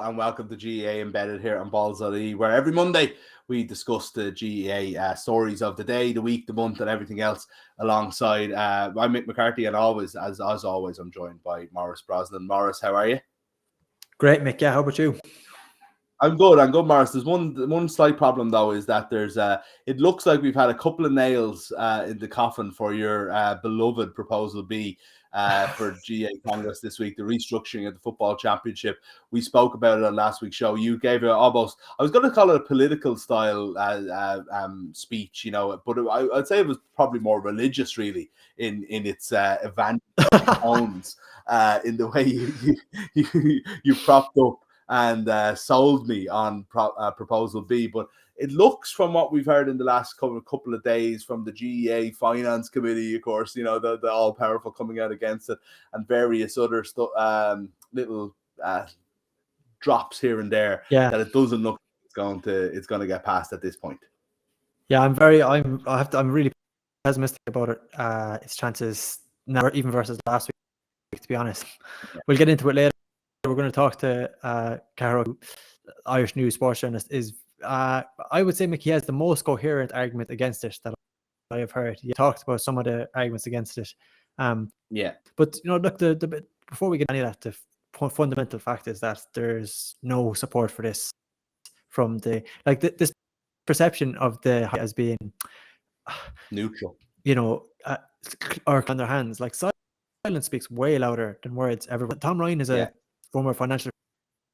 and welcome to GAA Embedded here on Balls.ie, where every Monday we discuss the GAA stories of the day, the week, the month, and everything else alongside. I'm Mick McCarthy, and as always, I'm joined by Maurice Brosnan. Maurice, how are you? Great, Mick. Yeah, how about you? I'm good, Maurice. There's one slight problem though, is that there's it looks like we've had a couple of nails in the coffin for your beloved Proposal B for GA Congress this week, the restructuring of the football championship. We spoke about it on last week's show. You gave it almost, I was going to call it a political style speech, you know, but I'd say it was probably more religious, really, in its evangelical tones, in the way you propped up and sold me on Proposal B. But it looks, from what we've heard in the last couple of days from the GEA Finance Committee, of course, you know, the all-powerful coming out against it, and various other little drops here and there, that it doesn't look like it's going to get passed at this point. Yeah, I'm really pessimistic about it. Its chances now, even versus last week, to be honest. Yeah. We'll get into it later. We're going to talk to Cahair O'Kane, Irish News sports journalist. I would say, Mick, he has the most coherent argument against it that I have heard. He talked about some of the arguments against it. But, you know, look, before we get any of that, the fundamental fact is that there's no support for this from this perception of the as being neutral, you know, or on their hands. Like, silence speaks way louder than words ever. Tom Ryan is a former financial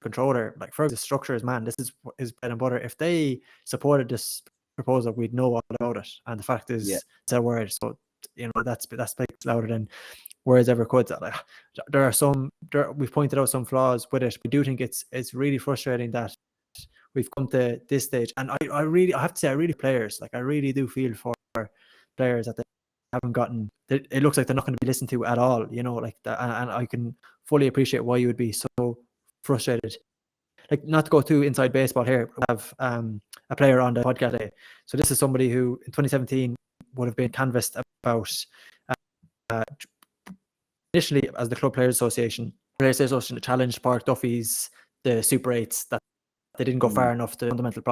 controller. Like, Ferguson's structure is, man, this is his bread and butter. If they supported this proposal, we'd know all about it. And the fact is, it's a word. So, you know, that speaks louder than words ever could. We've pointed out some flaws with it. We do think it's really frustrating that we've come to this stage. And I have to say, I really players. Like, I really do feel for players that they haven't gotten. It looks like they're not going to be listened to at all. You know, like that, and I can fully appreciate why you would be so frustrated. Like, not to go too inside baseball here, we have a player on the podcast today. So this is somebody who in 2017 would have been canvassed about initially as the Club Players Association challenged Park Duffy's the Super 8s, that they didn't go far enough to fundamental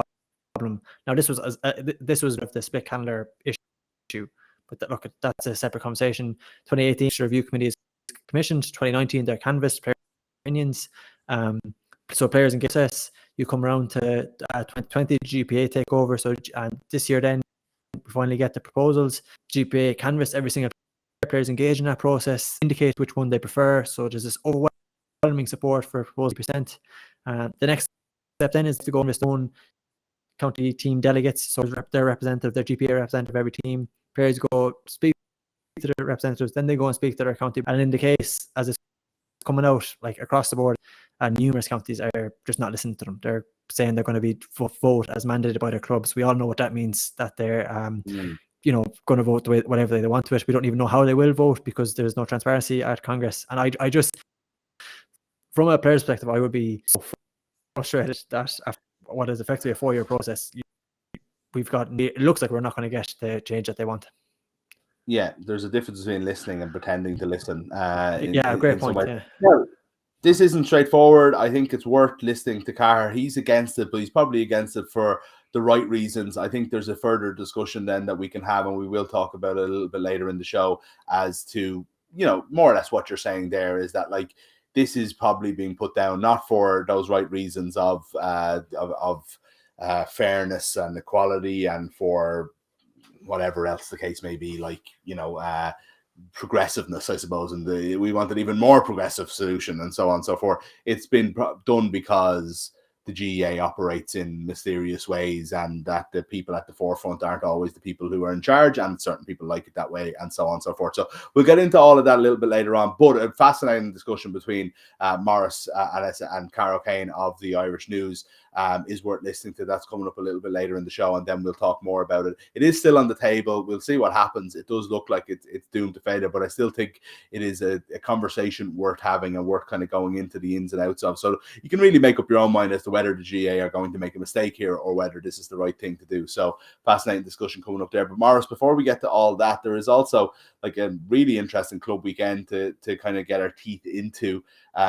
problem. Now this was of the split handler issue, but look, that's a separate conversation. 2018 review committee is commissioned. 2019 they're canvassed player opinions. So players in process, you come around to 2020 GPA take over. So and this year then we finally get the proposals. GPA canvass every single players engaged in that process, indicate which one they prefer. So there's this overwhelming support for proposal percent. The next step then is to go and list own county team delegates. So their representative, their GPA representative, every team. Players go speak to their representatives, then they go and speak to their county. And in the case, as it's coming out, like across the board, and numerous counties are just not listening to them. They're saying they're going to be vote as mandated by their clubs. We all know what that means, that they're you know, going to vote the way, whatever they want to it. We don't even know how they will vote because there's no transparency at Congress. And I just, from a player's perspective, I would be so frustrated that after what is effectively a 4-year process, it looks like we're not going to get the change that they want. Yeah, there's a difference between listening and pretending to listen. Great point. This isn't straightforward. I think it's worth listening to Cahair. He's against it, but he's probably against it for the right reasons. I think there's a further discussion then that we can have, and we will talk about it a little bit later in the show, as to, you know, more or less what you're saying there is that, like, this is probably being put down not for those right reasons of fairness and equality, and for whatever else the case may be, like, you know, progressiveness, I suppose, and we want an even more progressive solution, and so on and so forth. It's been done because the GEA operates in mysterious ways, and that the people at the forefront aren't always the people who are in charge, and certain people like it that way, and so on and so forth. So we'll get into all of that a little bit later on, but a fascinating discussion between Maurice and Cahair O'Kane of the Irish News is worth listening to. That's coming up a little bit later in the show, and then we'll talk more about it. It is still on the table. We'll see what happens. It does look like it's doomed to failure, but I still think it is a conversation worth having and worth kind of going into the ins and outs of. So you can really make up your own mind as to whether the GA are going to make a mistake here or whether this is the right thing to do. So fascinating discussion coming up there. But Maurice, before we get to all that, there is also like a really interesting club weekend to kind of get our teeth into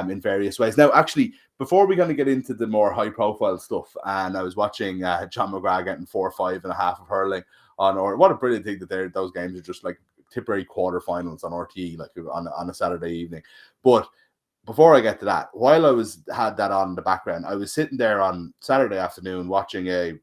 in various ways. Now, actually, before we kind of get into the more high profile stuff, and I was watching John McGrath getting 4-5 and a half of hurling on, or what a brilliant thing that those games are just like Tipperary quarterfinals on RTE, like on a Saturday evening. But before I get to that, while I had that on in the background, I was sitting there on Saturday afternoon watching a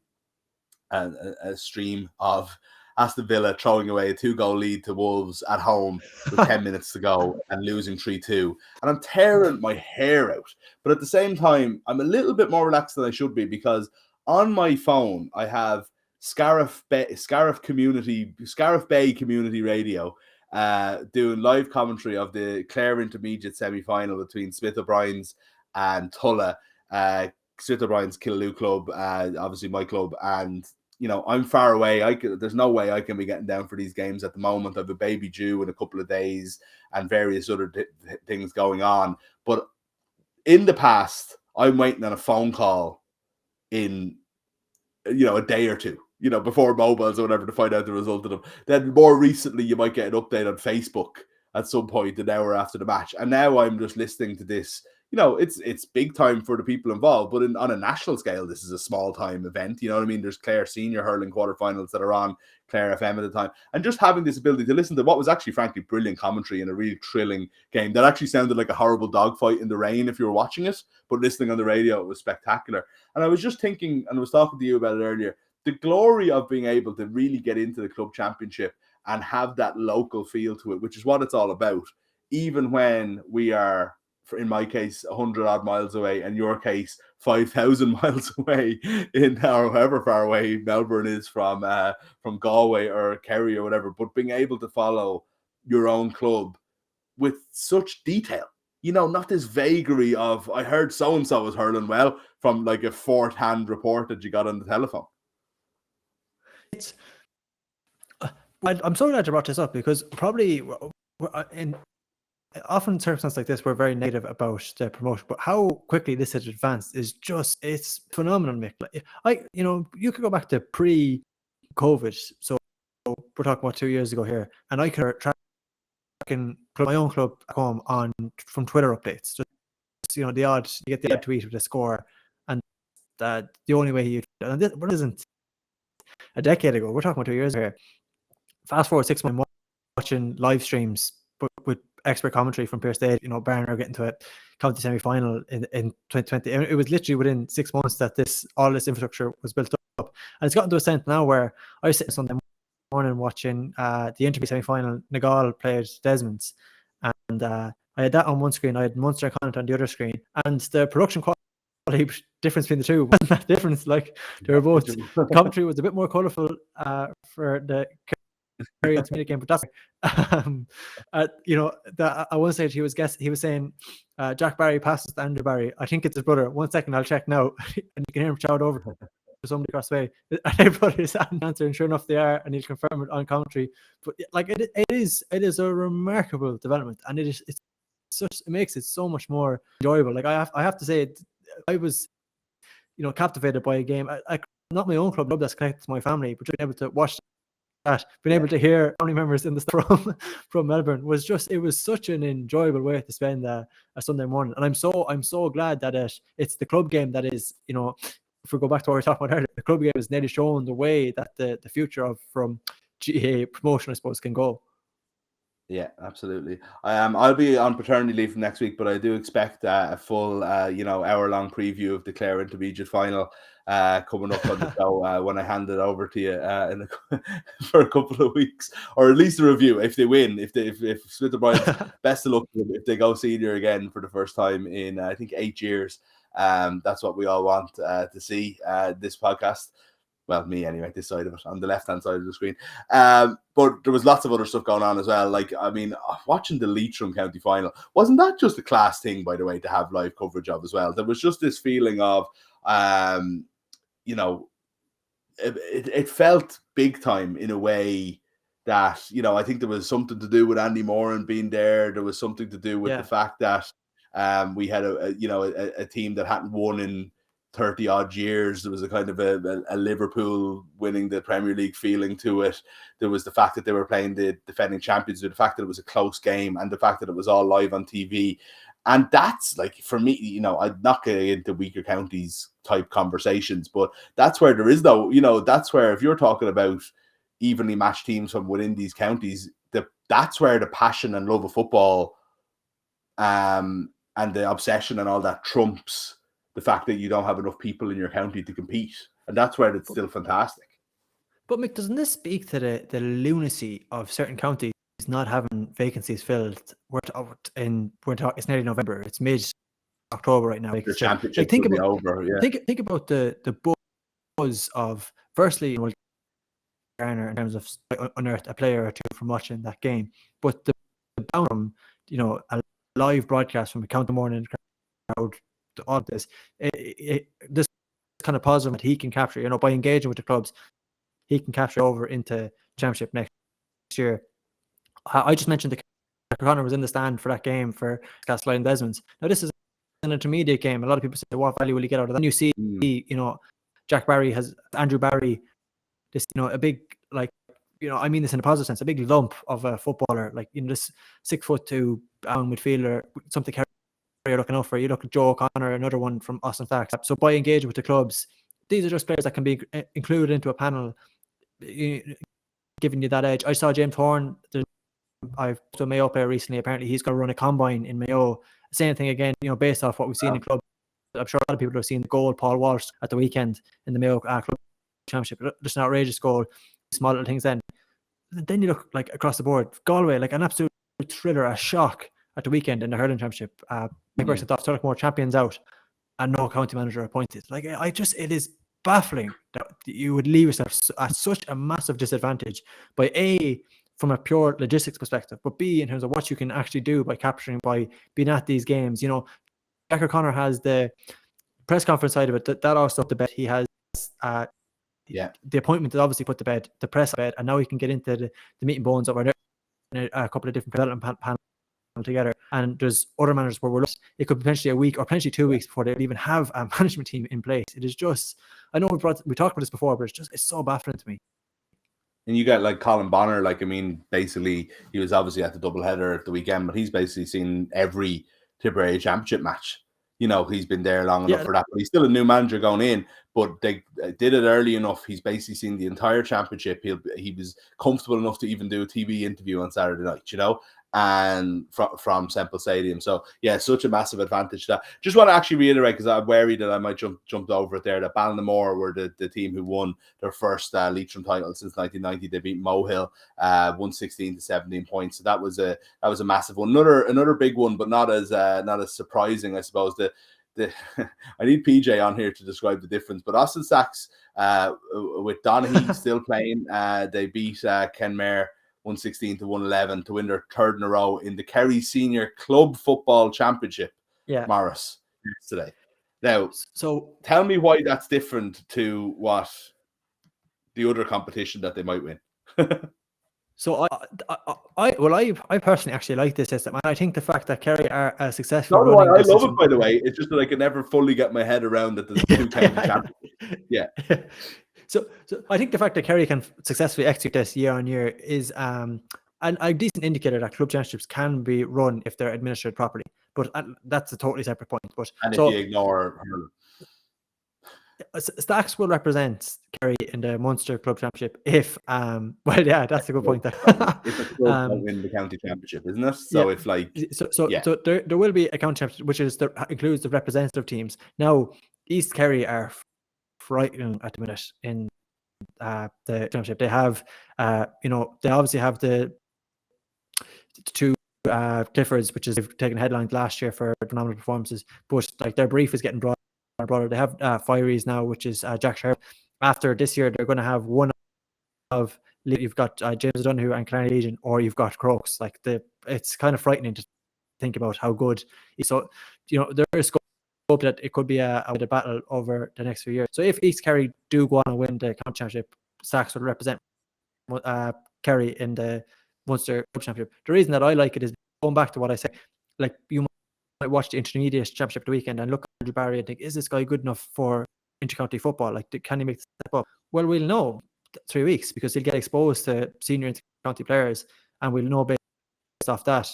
stream of Aston Villa throwing away a 2-goal lead to Wolves at home with 10 minutes to go and losing 3-2. And I'm tearing my hair out. But at the same time, I'm a little bit more relaxed than I should be, because on my phone, I have Scariff Bay Community Radio doing live commentary of the Clare Intermediate semi-final between Smith O'Brien's and Tulla. Smith O'Brien's Killaloe club, obviously my club, and I'm far away. There's no way I can be getting down for these games at the moment. I have a baby due in a couple of days and various other things going on. But in the past, I'm waiting on a phone call in, a day or two, before mobiles or whatever, to find out the result of them. Then more recently, you might get an update on Facebook at some point an hour after the match. And now I'm just listening to this. It's big time for the people involved, but on a national scale, this is a small time event. You know what I mean? There's Clare senior hurling quarterfinals that are on Clare FM at the time. And just having this ability to listen to what was actually, frankly, brilliant commentary in a really thrilling game that actually sounded like a horrible dogfight in the rain if you were watching it, but listening on the radio, it was spectacular. And I was just thinking, and I was talking to you about it earlier, the glory of being able to really get into the club championship and have that local feel to it, which is what it's all about, even when we are, in my case, 100 odd miles away, and your case, 5,000 miles away, or however far away Melbourne is from Galway or Kerry or whatever. But being able to follow your own club with such detail, not this vagary of, I heard so and so was hurling well, from like a fourth hand report that you got on the telephone. I'm so glad you brought this up, because probably often in circumstances like this, we're very negative about the promotion, but how quickly this has advanced is it's phenomenal, Mick. You could go back to pre-COVID, so we're talking about 2 years ago here, and I could track my own club at home from Twitter updates. Just you get the odd tweet with a score, and the only way and this isn't a decade ago. We're talking about 2 years ago here. Fast forward 6 months, watching live streams, but with expert commentary from Pearse State, Barner getting to a county semi-final in 2020. It was literally within 6 months that all this infrastructure was built up. And it's gotten to a extent now where I was sitting Sunday morning watching the intermediate semi-final. Nagal played Desmond's, and I had that on one screen. I had Munster Connacht on the other screen, and the production quality difference between the two wasn't that difference. Like, they were both, commentary was a bit more colourful for the intermediate game, but that's I won't say he was saying Jack Barry passes to Andrew Barry. I think it's his brother. 1 second, I'll check now. And you can hear him shout over to somebody across the way. And everybody's answer, and sure enough they are, and he'll confirm it on commentary. But it is a remarkable development, and it makes it so much more enjoyable. Like, I have to say, I was captivated by a game. Not my own club that's connected to my family, but being able to watch that, being able to hear family members in the from Melbourne was such an enjoyable way to spend a Sunday morning. And I'm so glad that it's the club game that is, if we go back to what we were talking about earlier, the club game is nearly showing the way that the future from GAA promotion, I suppose, can go. Yeah, absolutely. I'll be on paternity leave from next week, but I do expect a full, hour-long preview of the Clare Intermediate final coming up on the show when I hand it over to you for a couple of weeks, or at least a review if they win. If Smith O'Brien's, best of luck to them if they go senior again for the first time in I think 8 years. That's what we all want to see. This podcast. Well, me anyway, this side of it, on the left-hand side of the screen. But there was lots of other stuff going on as well. Like, I mean, watching the Leitrim County final, wasn't that just a class thing, by the way, to have live coverage of as well? There was just this feeling of, it felt big time in a way that, I think there was something to do with Andy Moran being there. There was something to do with the fact that we had a team that hadn't won in 30 odd years. There was a kind of a Liverpool winning the Premier League feeling to it. There was the fact that they were playing the defending champions, the fact that it was a close game, and the fact that it was all live on TV. And that's like, for me, you know, I'm not getting into weaker counties type conversations, but that's where there is no, you know, that's where if you're talking about evenly matched teams from within these counties, that's where the passion and love of football and the obsession and all that trumps the fact that you don't have enough people in your county to compete. And that's where it's still fantastic. But Mick, doesn't this speak to the lunacy of certain counties not having vacancies filled? It's nearly November. It's mid-October right now. The championship think will about, be over. Yeah. Think about the buzz of, firstly, Will Garner in terms of unearth a player or two from watching that game, but the bound from, you know, a live broadcast from a county morning crowd, all of this, this kind of positive that he can capture, you know, by engaging with the clubs, he can capture over into championship next year. I just mentioned that Connor was in the stand for that game for Castlereagh and Desmond's. Now, this is an intermediate game. A lot of people say, what value will he get out of that? Then you see, you know, Andrew Barry, this, you know, a big, like, you know, I mean this in a positive sense, a big lump of a footballer, like, you know, this 6'2" midfielder, something you're looking out for. You look at Joe O'Connor, another one from Austin Facts. So by engaging with the clubs, these are just players that can be included into a panel, giving you that edge. I saw James Horn. I've to a Mayo player recently. Apparently, he's going to run a combine in Mayo. Same thing again. You know, based off what we've seen in club. I'm sure a lot of people have seen the goal Paul Walsh at the weekend in the Mayo club championship. Just an outrageous goal. Small little things. Then you look like across the board, Galway, like an absolute thriller, a shock at the weekend in the hurling championship. Versus Tullochmore champions out, and no county manager appointed. Like, it is baffling that you would leave yourself at such a massive disadvantage by A, from a pure logistics perspective, but B, in terms of what you can actually do by capturing, by being at these games. You know, Jack O'Connor has the press conference side of it, that also up to bed. He has the appointment that obviously put to bed, the press bed, and now he can get into the meat and bones of a couple of different development panels together. And there's other managers where it could potentially a week or potentially 2 weeks before they'll even have a management team in place. It is just, I know we talked about this before, but it's so baffling to me. And you get like Colin Bonner, like, I mean, basically he was obviously at the doubleheader at the weekend, but he's basically seen every Tipperary championship match. You know, he's been there long enough for that, but he's still a new manager going in, but they did it early enough. He's basically seen the entire championship. He was comfortable enough to even do a TV interview on Saturday night, you know, and from Semple Stadium. So yeah, such a massive advantage. That just want to actually reiterate, because I'm wary that I might jumped over it there, that Ballinamore were the team who won their first Leitrim title since 1990. They beat Mohill 116 to 17 points. So that was a massive one. Another big one, but not as surprising, I suppose. I need PJ on here to describe the difference, but Austin Sachs with Donaghy still playing, they beat Kenmare 116 to 111 to win their third in a row in the Kerry Senior Club Football Championship. Maurice, today. Now, so tell me why that's different to what the other competition that they might win. So I personally actually like this system, and I think the fact that Kerry are successful. I love it, by the way. It's just that I can never fully get my head around that there's two county championships. Yeah. So I think the fact that Kerry can successfully execute this year on year is a decent indicator that club championships can be run if they're administered properly. But that's a totally separate point. But if you ignore hurling. Stacks will represent Kerry in the Munster Club Championship if that's a good point there. If a club don't win the county championship, isn't it? So if so there will be a county championship which includes the representative teams. Now East Kerry are frightening at the minute in the championship. They have they obviously have the two Cliffords, which is they've taken headlines last year for phenomenal performances, but like their brief is getting broader. They have Fireys now, which is Jack Sharp. After this year, they're going to have one of you've got James O'Donoghue and Killarney Legion, or you've got Crokes. Like it's kind of frightening to think about how good. So there is scope that it could be a battle over the next few years. So if East Kerry do go on and win the county championship, Stacks will represent Kerry in the Munster Club Championship. The reason that I like it is going back to what I said. Like you might watch the intermediate championship the weekend and look at Andrew Barry and think, is this guy good enough for intercounty football? Like, can he make the step up? Well, we'll know 3 weeks, because he'll get exposed to senior intercounty players, and we'll know based off that.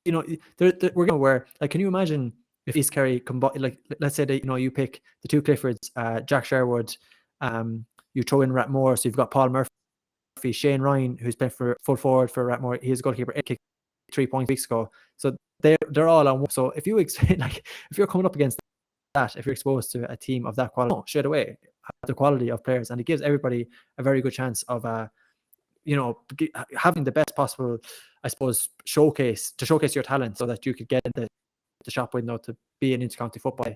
we're going where, like, can you imagine if East Kerry like, let's say that, you pick the two Cliffords, Jack Sherwood, you throw in Ratmore, so you've got Paul Murphy, Shane Ryan, who's playing for full forward for Ratmore. He's a goalkeeper, kicked 3 points weeks ago. So they're all on. So if you like, if you're coming up against that, if you're exposed to a team of that quality, straight away, the quality of players, and it gives everybody a very good chance of having the best possible, I suppose, showcase your talent, so that you could get in the shop window to be an intercounty football.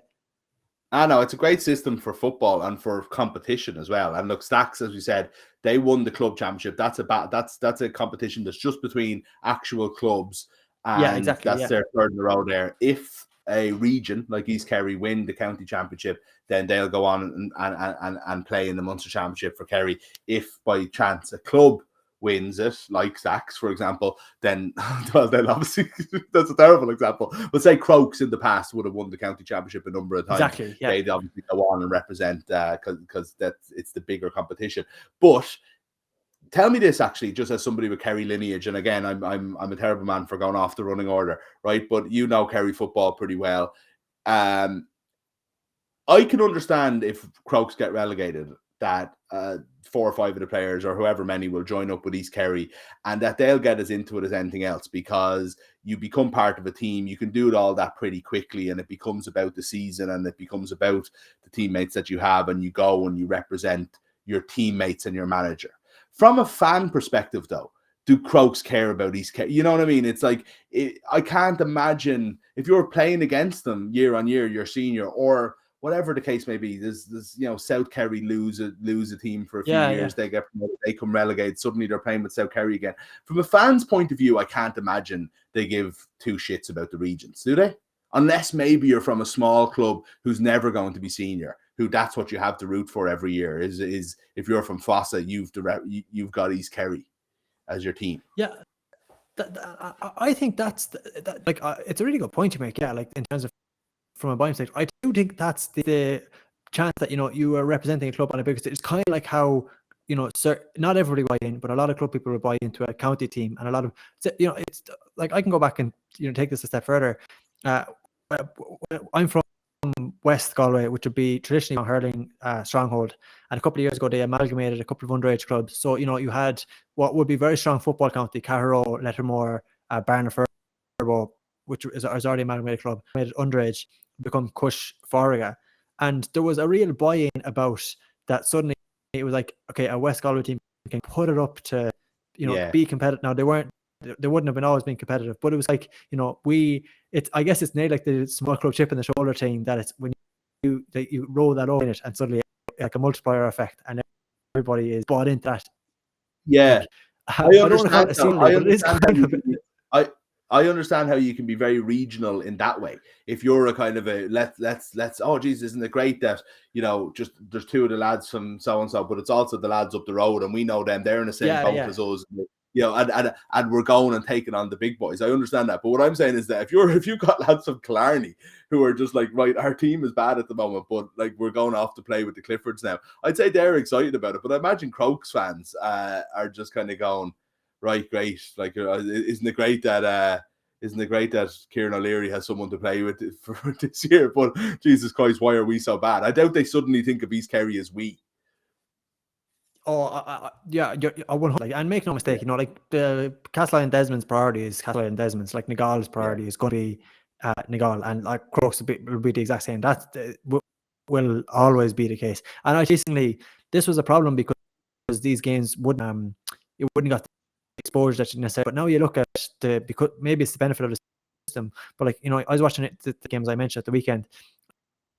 I know it's a great system for football and for competition as well. And look, Stacks, as we said, they won the club championship. That's a competition that's just between actual clubs, and exactly, that's their third in a row there. If a region like East Kerry win the county championship, then they'll go on and play in the Munster Championship for Kerry. If by chance a club wins it, like Stacks, for example, then obviously that's a terrible example. But say Crokes in the past would have won the county championship a number of times. Exactly, yeah. They'd obviously go on and represent because it's the bigger competition. But tell me this, actually, just as somebody with Kerry lineage, and again, I'm a terrible man for going off the running order, right? But you know Kerry football pretty well. I can understand if Crokes get relegated, that 4 or 5 of the players, or however many, will join up with East Kerry, and that they'll get as into it as anything else, because you become part of a team. You can do it all that pretty quickly, and it becomes about the season, and it becomes about the teammates that you have, and you go and you represent your teammates and your manager. From a fan perspective, though, do Crokes care about East Kerry? You know what I mean? It's like, I can't imagine if you're playing against them year on year, your senior, or whatever the case may be. There's South Kerry lose a team for a few years. They get promoted, they come relegated. Suddenly they're playing with South Kerry again. From a fan's point of view, I can't imagine they give 2 shits about the regions, do they? Unless maybe you're from a small club who's never going to be senior, who that's what you have to root for every year. Is if you're from Fossa, you've got East Kerry as your team. Yeah, I think that's it's a really good point you make. Yeah, like in terms of from a buying stage, I do think that's the chance that you are representing a club on a bigger stage. It's kind of like how not everybody buy in, but a lot of club people will buy into a county team, and a lot of it's like, I can go back and take this a step further. I'm from West Galway, which would be traditionally a hurling stronghold, and a couple of years ago they amalgamated a couple of underage clubs. So you had what would be very strong football county, Cahair, Lettermore, Barnaferbo, which is already amalgamated club, made it underage, become Cush Farraga, and there was a real buy-in about that. Suddenly it was like, okay, a West Galway team can put it up to be competitive. Now they wouldn't have been always been competitive, but it was like, I guess it's nearly like the small club chip in the shoulder thing, that it's when you roll that over in it, and suddenly like a multiplier effect, and everybody is bought into that. Yeah, like, I don't want to call it a ceiling, but it is kind of. I understand how you can be very regional in that way. If you're a kind of a let's oh geez, isn't it great that just there's 2 of the lads from so and so, but it's also the lads up the road, and we know them, they're in the same boat as us. And we're going and taking on the big boys. I understand that, but what I'm saying is that if you've got lads from Killarney who are just like, right, our team is bad at the moment, but like we're going off to play with the Cliffords now, I'd say they're excited about it. But I imagine Crokes fans are just kind of going, right, great. Like, isn't it great that Kieran O'Leary has someone to play with for this year? But Jesus Christ, why are we so bad? I doubt they suddenly think of East Kerry as we. Oh, yeah, I wouldn't, like, and make no mistake, like the Castleisland Desmond's priority is Castleisland Desmond's, like Nagal's priority is going to be Nagal, and like Crokes will be the exact same. That will always be the case. And I recently, this was a problem because these games wouldn't got the exposure that you necessarily. But now you look at because maybe it's the benefit of the system, but like I was watching the games I mentioned at the weekend.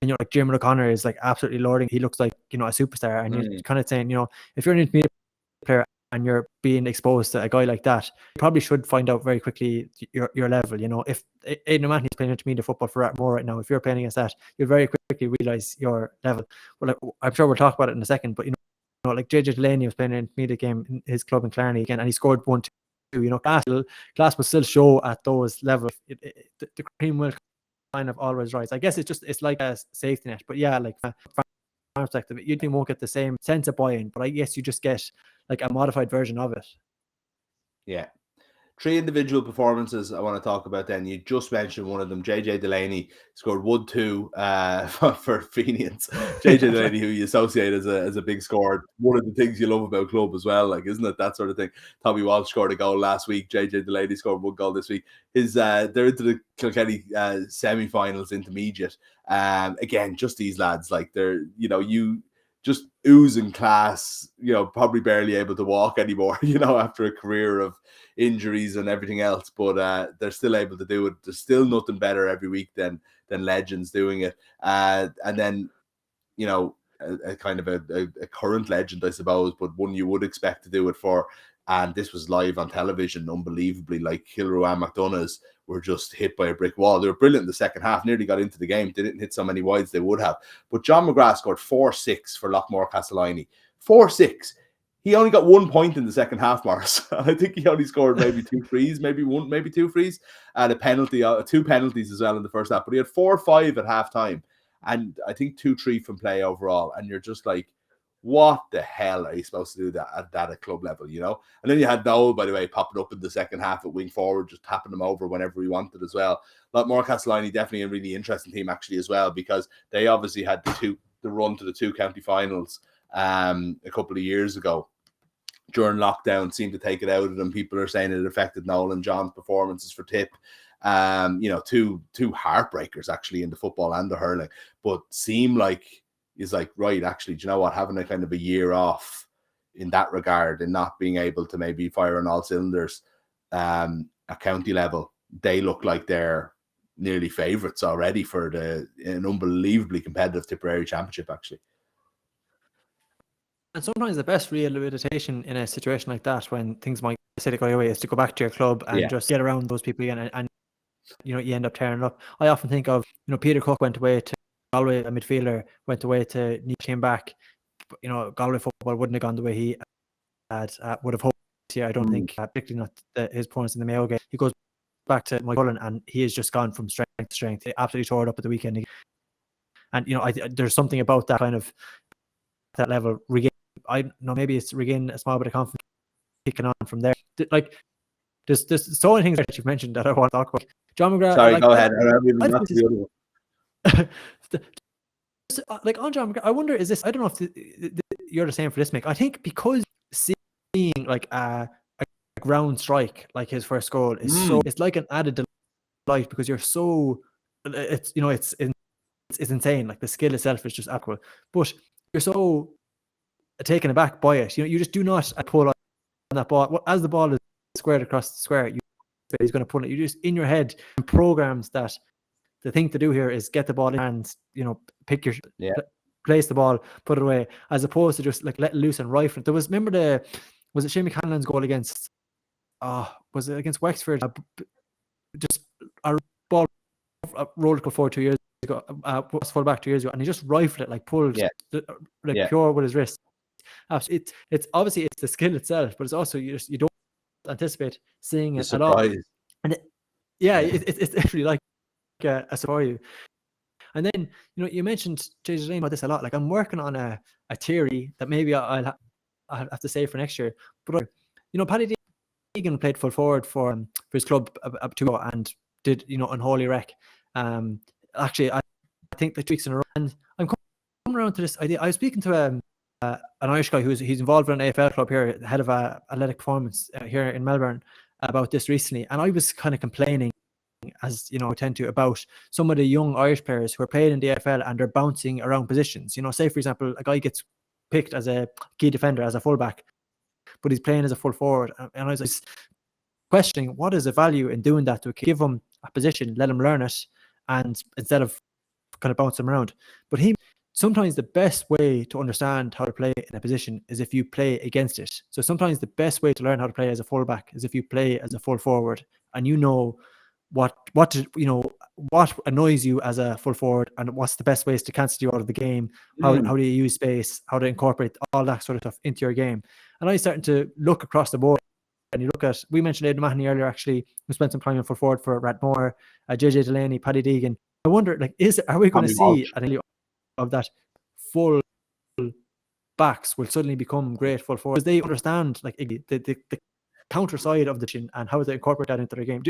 And like Jim O'Connor is like absolutely lording. He looks like a superstar, and you're kind of saying, if you're an intermediate player and you're being exposed to a guy like that, you probably should find out very quickly your level. If Aidan O'Mahony's playing intermediate football for Atmore right now, if you're playing against that, you'll very quickly realise your level. Well, like, I'm sure we'll talk about it in a second, but like JJ Delaney was playing an intermediate game in his club in Clarny again, and he scored 1-2. Class will still show at those levels. The cream will kind of always rise. I guess it's like a safety net. But yeah, like from my perspective, you won't get the same sense of buy-in, but I guess you just get like a modified version of it. Yeah, Three individual performances I want to talk about then. You just mentioned one of them. JJ Delaney scored 1-2 for Fenians. JJ Delaney, who you associate as a big scorer. One of the things you love about club as well, like, isn't it? That sort of thing. Tommy Walsh scored a goal last week. JJ Delaney scored 1 goal this week. They're into the Kilkenny semi-finals intermediate. Again, just these lads, like, they're, you just oozing class, probably barely able to walk anymore, after a career of injuries and everything else, but they're still able to do it. There's still nothing better every week than legends doing it. And then, a kind of a current legend, I suppose, but one you would expect to do it for. And this was live on television, unbelievably. Like, Kilruan McDonough's were just hit by a brick wall. They were brilliant in the second half, nearly got into the game. They didn't hit so many wides they would have. But John McGrath scored 4-6 for Lockmore Castellini. 4-6. He only got 1 point in the second half, Morris. I think he only scored maybe 2 frees, maybe 2 frees, and a penalty, 2 penalties as well in the first half. But he had 4-5 at half time, and I think 2-3 from play overall. And you're just like, what the hell are you supposed to do that at club level, And then you had Noel, by the way, popping up in the second half at wing forward, just tapping them over whenever he wanted as well. Lockmore Castellini, definitely a really interesting team actually as well, because they obviously had the run to the 2 county finals a couple of years ago during lockdown, seemed to take it out of them. People are saying it affected Noel and John's performances for Tip. Two heartbreakers actually in the football and the hurling, but seem like is like, right, actually, do you know what, having a kind of a year off in that regard and not being able to maybe fire on all cylinders at county level, they look like they're nearly favourites already for an unbelievably competitive Tipperary Championship actually. And sometimes the best rehabilitation in a situation like that, when things might say to go away, is to go back to your club and just get around those people again, and you end up tearing it up. I often think of, Peter Cook went away to Galway, a midfielder, went away to Nice, came back. Galway football wouldn't have gone the way he would have hoped. Yeah, I don't think, particularly not his performance in the Mayo game. He goes back to Mullen, and he has just gone from strength to strength. He absolutely tore it up at the weekend. And there's something about that kind of that level. I know maybe it's regain a small bit of confidence, kicking on from there. Like, there's so many things that you've mentioned that I want to talk about. John McGrath. Sorry, go ahead. Like, on John McGrath, I wonder, is this? I don't know if you're the same for this, Mick. I think because seeing like a ground strike like his first goal is it's like an added delight, because you're so it's insane. Like, the skill itself is just aqua, but you're so taken aback by it. You just do not pull on that ball as the ball is squared across the square. He's going to pull it. You just, in your head, programs that the thing to do here is get the ball in hands. Pick your place the ball, put it away, as opposed to just like let it loose and rifle. Was it Shane McCanlon's goal against? Was it against Wexford? Just a ball rolled forward 2 years ago. Was full back 2 years ago, and he just rifled it, like pulled pure with his wrist. It's obviously it's the skill itself, but it's also you don't anticipate seeing it at all. And it's actually like a surprise. And then you mentioned JJ Lane about this a lot. Like, I'm working on a theory that maybe I'll have to say for next year. But Paddy Deegan played full forward for his club up to and did unholy wreck. Actually, I think the 2 weeks in a row, and I'm coming around to this idea. I was speaking to an Irish guy he's involved in an AFL club here, head of athletic performance here in Melbourne, about this recently, and I was kind of complaining, as I tend to, about some of the young Irish players who are playing in the AFL and they're bouncing around positions. Say, for example, a guy gets picked as a key defender, as a fullback, but he's playing as a full forward, and I was questioning, what is the value in doing that? To give him a position, let him learn it, and instead of kind of bounce him around. But sometimes the best way to understand how to play in a position is if you play against it. So sometimes the best way to learn how to play as a fullback is if you play as a full forward, and what annoys you as a full forward, and what's the best ways to cancel you out of the game. How do you use space? How to incorporate all that sort of stuff into your game? And I'm starting to look across the board. And you look at, we mentioned Aidan Mahoney earlier, actually, who spent some time in full forward for Ratmore, JJ Delaney, Paddy Deegan. I wonder, like, are we going to see an of that full backs will suddenly become great full forwards? Because they understand, like, the counter side of the chin and how they incorporate that into their game.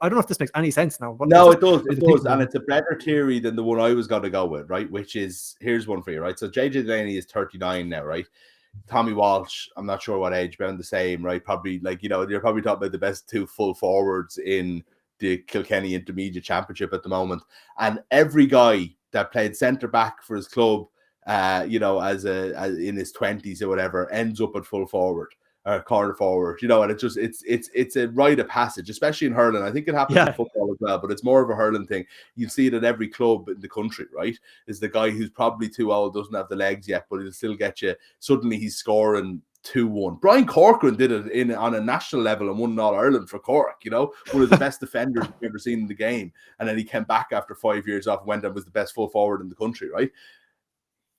I don't know if this makes any sense now. But no, it does. It does. And it's a better theory than the one I was going to go with, right? Which is, here's one for you, right? So JJ Delaney is 39 now, right? Tommy Walsh, I'm not sure what age, around the same, right? Probably you're probably talking about the best two full forwards in the Kilkenny Intermediate Championship at the moment. And every guy that played centre back for his club, as in his 20s or whatever, ends up at full forward or corner forward, and it's a rite of passage, especially in hurling. I think it happens in football as well, but it's more of a hurling thing. You see it at every club in the country, right? Is the guy who's probably too old, doesn't have the legs yet, but he'll still get you. Suddenly he's scoring 2-1. Brian Corcoran did it on a national level and won All Ireland for Cork, one of the best defenders we've ever seen in the game. And then he came back after 5 years off and went and was the best full forward in the country, right?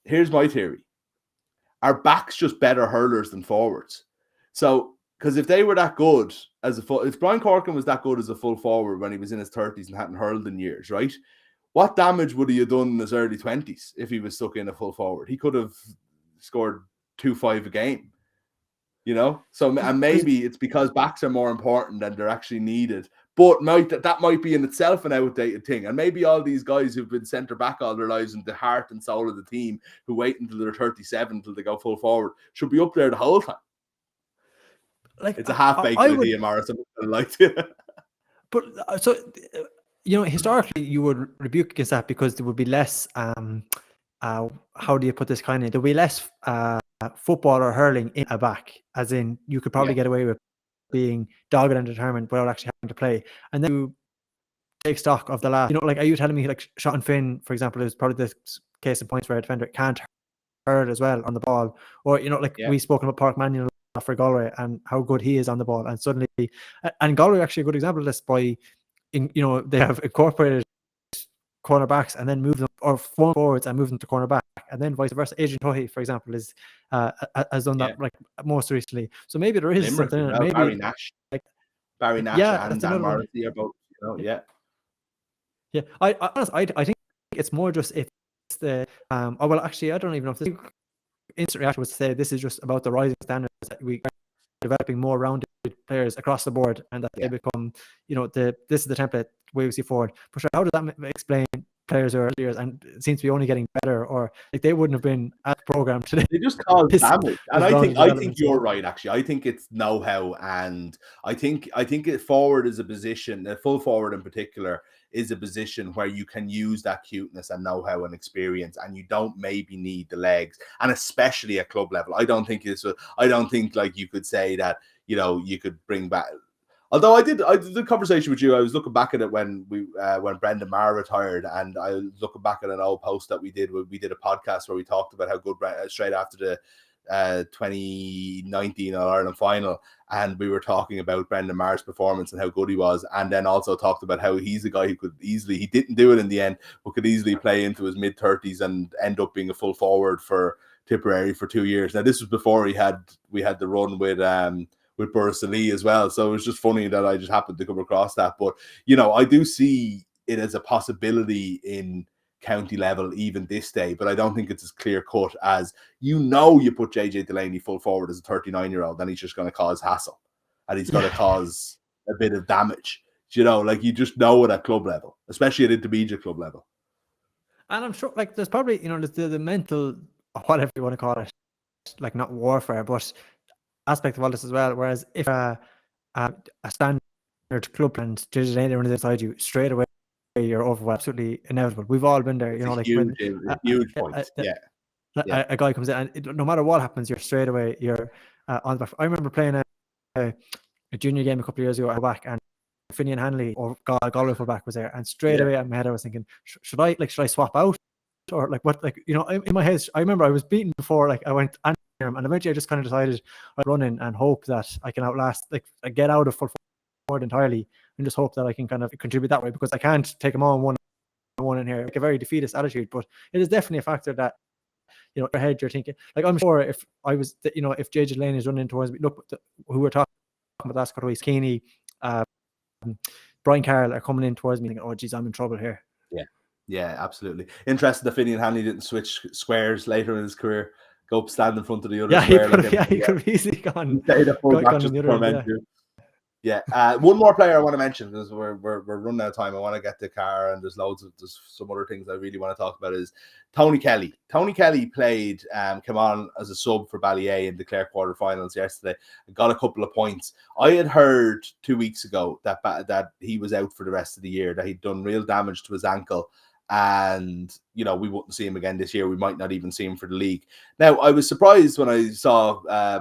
Here's my theory. Our backs just better hurlers than forwards. So, because if they were that good if Brian Corcoran was that good as a full forward when he was in his 30s and hadn't hurled in years, right? What damage would he have done in his early 20s if he was stuck in a full forward? He could have scored 2-5 a game, So, and maybe it's because backs are more important than they're actually needed. But that might be in itself an outdated thing. And maybe all these guys who've been centre back all their lives and the heart and soul of the team who wait until they're 37 until they go full forward should be up there the whole time. Like, it's a half-baked idea, Maurice. I liked it. But so, historically, you would rebuke against that because there would be less. How do you put this kind of? There would be less football or hurling in a back, as in you could probably get away with being dogged and determined without actually having to play. And then you take stock of the last. Are you telling me like Sean Finn, for example, is probably the case in points where a defender can't hurl as well on the ball, or we've spoken about Park Mannion for Galway and how good he is on the ball, and suddenly, and Galway actually a good example of this by, they have incorporated cornerbacks and then moved them or forwards and moved them to cornerback, and then vice versa. Adrian Tuohy, for example, has done that like most recently. So maybe there is something in it. Maybe Barry Nash, and Dan Morrissey are both, I think it's more just it's the actually I don't even know if this instant reaction was to say this is just about the rising standards that we are developing more rounded players across the board, and that they become, this is the template we see forward. But sure, how does that explain players who are earlier and it seems to be only getting better, or like they wouldn't have been at the program today? They just cause damage. And I think you're right, actually. I think it's know-how, and I think it forward is a position, a full forward in particular, is a position where you can use that cuteness and know-how and experience, and you don't maybe need the legs, and especially at club level. I don't think like you could say that, you could bring back. Although I did the conversation with you, I was looking back at it when Brendan Maher retired, and I was looking back at an old post that we did a podcast where we talked about how good straight after the 2019 All-Ireland final, and we were talking about Brendan Maher's performance and how good he was, and then also talked about how he's a guy who could easily, he didn't do it in the end, but could easily play into his mid-30s and end up being a full forward for Tipperary for 2 years. Now this was before we had the run with Boris Ali as well, so it was just funny that I just happened to come across that. But I do see it as a possibility in county level even this day, but I don't think it's as clear cut as you put JJ Delaney full forward as a 39-year-old, then he's just going to cause hassle and he's going to cause a bit of damage. You just know it at club level, especially at intermediate club level. And I'm sure there's probably the mental, whatever you want to call it, like not warfare, but aspect of all this as well. Whereas if a standard club and JJ Delaney runs inside you straight away, you're overwhelmed, absolutely inevitable. We've all been there, huge point. A guy comes in and no matter what happens, you're straight away, you're on the back. I remember playing a junior game a couple of years ago at back, and Finian Hanley or Galway full back was there, and straight away in my head I was thinking, should I swap out, or what, in my head I remember I was beaten before, I went and eventually I just kind of decided I'd run in and hope that I can outlast, I get out of full forward entirely and just hope that I can kind of contribute that way, because I can't take them on one in here, a very defeatist attitude. But it is definitely a factor that your head, you're thinking, I'm sure if I was if JJ Delaney is running towards me, look, who we're talking about last couple of weeks, Keeney, Brian Carroll are coming in towards me thinking, oh geez, I'm in trouble here. Yeah, absolutely. Interesting that Finian Hanley didn't switch squares later in his career. go up, stand in front of the other Yeah, square. he could have easily gone Stay the full back on just the to other end, torment you. Yeah. One more player I want to mention, because we're running out of time. I want to get to Cahair, and there's some other things I really want to talk about, is Tony Kelly. Tony Kelly played, came on as a sub for Ballier in the Clare quarterfinals yesterday and got a couple of points. I had heard 2 weeks ago that he was out for the rest of the year, that he'd done real damage to his ankle, and we wouldn't see him again this year. We might not even see him for the league. Now, I was surprised when I saw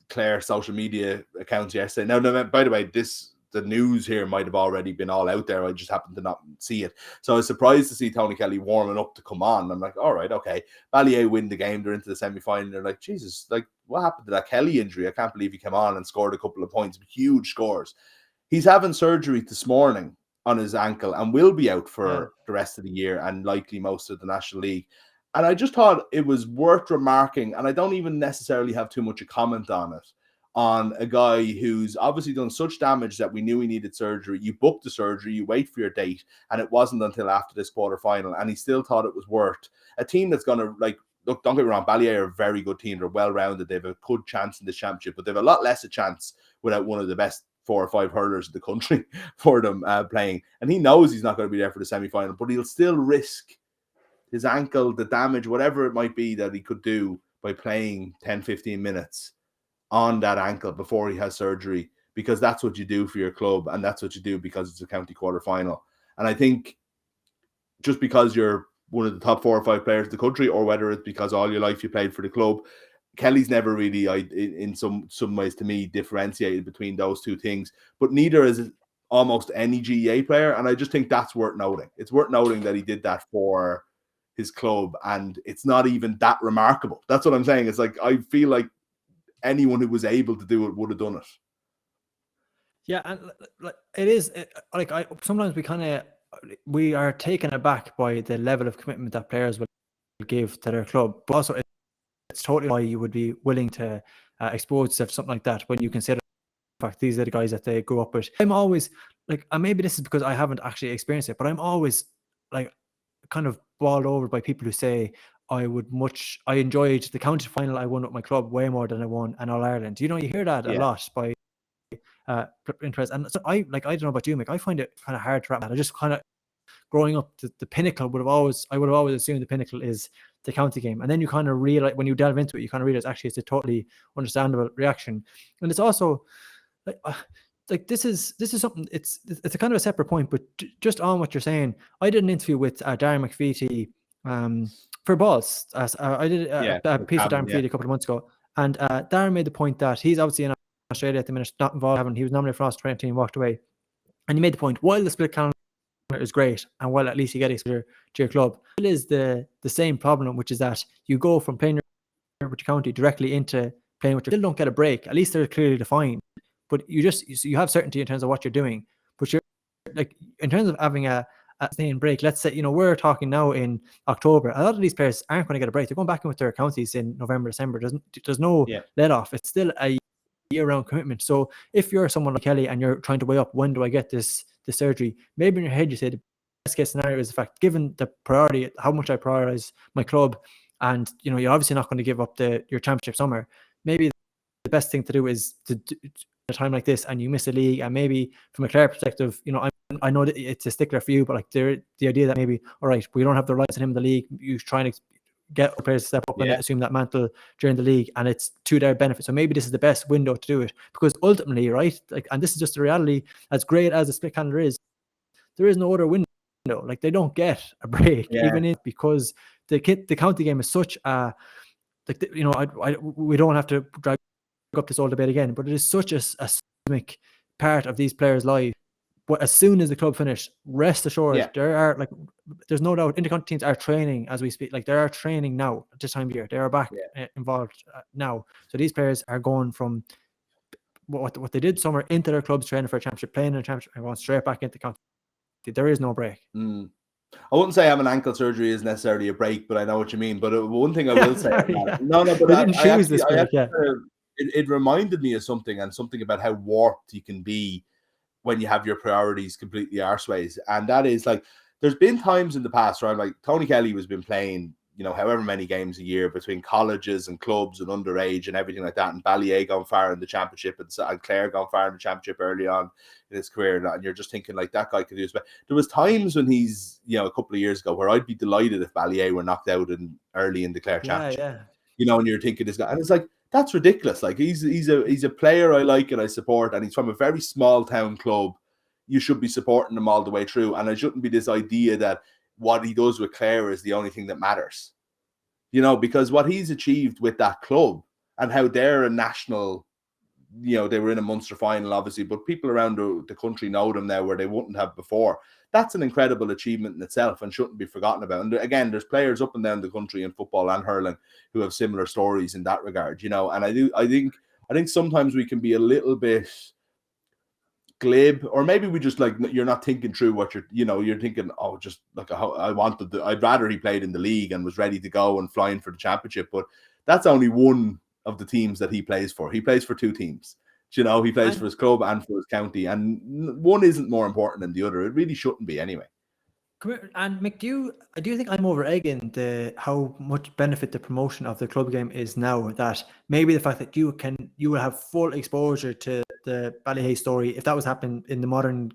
Clare social media accounts yesterday. Now, by the way, the news here might have already been all out there. I just happened to not see it. So I was surprised to see Tony Kelly warming up to come on. I'm like, all right, okay. Ballier win the game. They're into the semi-final. They're like, Jesus, like, what happened to that Kelly injury? I can't believe he came on and scored a couple of points, huge scores. He's having surgery this morning on his ankle and will be out for the rest of the year and likely most of the National League. And I just thought it was worth remarking, and I don't even necessarily have too much a comment on it, on a guy who's obviously done such damage that we knew he needed surgery. You booked the surgery, you wait for your date, and it wasn't until after this quarterfinal, and he still thought it was worth. A team that's going to, like, look, don't get me wrong, Ballier are a very good team. They're well-rounded. They have a good chance in this championship, but they have a lot less a chance without one of the best 4 or 5 hurlers in the country for them playing. And he knows he's not going to be there for the semi-final, but he'll still risk his ankle, the damage, whatever it might be that he could do by playing 10, 15 minutes on that ankle before he has surgery, because that's what you do for your club, and that's what you do because it's a county quarterfinal. And I think just because you're one of the top 4 or 5 players in the country, or whether it's because all your life you played for the club, Kelly's never really, in some ways to me, differentiated between those two things, but neither is almost any GAA player. And I just think that's worth noting. It's worth noting that he did that for his club, and it's not even that remarkable. That's what I'm saying. It's like, I feel like anyone who was able to do it would have done it. Yeah, and like it is like sometimes we are taken aback by the level of commitment that players will give to their club, but also it's totally why you would be willing to expose yourself to something like that when you consider the fact these are the guys that they grew up with. I'm always like, and maybe this is because I haven't actually experienced it, but I'm always like kind of bowled over by people who say I enjoyed the county final I won with my club way more than I won in All Ireland. You hear that a lot by interest. And so I don't know about you, Mick, I find it kind of hard to wrap that. I just kind of, growing up, the pinnacle I would have always assumed the pinnacle is the county game. And then you kind of realize, when you delve into it, you kind of realize actually it's a totally understandable reaction. And it's also like this is something, it's a kind of a separate point, but just on what you're saying, I did an interview with Darren McPheety for Balls. I did a piece of Darren McPheety a couple of months ago, and Darren made the point that he's obviously in Australia at the minute, not involved. He was nominated for Australia team, walked away, and he made the point, while the split calendar is great, and while at least you get exposure to your club, it is the same problem, which is that you go from playing with your county directly into playing with your, still don't get a break. At least they're clearly defined, but you have certainty in terms of what you're doing. But you're like, in terms of having a staying break, let's say, we're talking now in October, a lot of these players aren't going to get a break. They're going back in with their counties in November, December. There's no let off. It's still a year-round commitment. So if you're someone like Kelly and you're trying to weigh up, when do I get this surgery, maybe in your head you say the best case scenario is the fact, given the priority, how much I prioritize my club, and you're obviously not going to give up your championship summer, maybe the best thing to do is to do a time like this, and you miss a league, and maybe from a Clare perspective, I know that it's a stickler for you, but like the idea that maybe, all right, we don't have the rights in him in the league, you try and get players to step up and assume that mantle during the league, and it's to their benefit. So maybe this is the best window to do it, because ultimately, right, like, and this is just the reality, as great as the split calendar is, there is no other window. Like, they don't get a break, because the county game is such a, like, we don't have to drag up this old debate again, but it is such a systemic part of these players' lives. But as soon as the club finish, rest assured, there's no doubt intercounty teams are training as we speak. Like, they are training now at this time of year. They are back involved now. So these players are going from what they did summer into their clubs, training for a championship, playing in a championship, and going straight back into county. There is no break. I wouldn't say having ankle surgery is necessarily a break, but I know what you mean. But one thing I will say, it reminded me of something about how warped you can be when you have your priorities completely arseways. And that is, like, there's been times in the past where I'm like, Tony Kelly has been playing, however many games a year between colleges and clubs and underage and everything like that. And Ballier gone far in the championship and Clare gone far in the championship early on in his career. And you're just thinking like that guy could do this. But there was times when he's, a couple of years ago where I'd be delighted if Ballier were knocked out early in the Clare championship. And you're thinking this guy, and it's like, that's ridiculous. Like he's a player I like and I support, and he's from a very small town club. You should be supporting him all the way through. And it shouldn't be this idea that what he does with Clare is the only thing that matters. Because what he's achieved with that club and how they're a national, they were in a Munster final, obviously, but people around the country know them now where they wouldn't have before. That's an incredible achievement in itself and shouldn't be forgotten about. And again, there's players up and down the country in football and hurling who have similar stories in that regard, And I think sometimes we can be a little bit glib, or maybe we just you're not thinking through what you're thinking, just like I'd rather he played in the league and was ready to go and flying for the championship. But that's only one of the teams that he plays for. He plays for two teams. He plays for his club and for his county, and one isn't more important than the other. It really shouldn't be anyway. Come here, and Mick, do you think I'm over egging how much benefit the promotion of the club game is now? That maybe the fact that you will have full exposure to the Ballyhay story. If that was happening in the modern,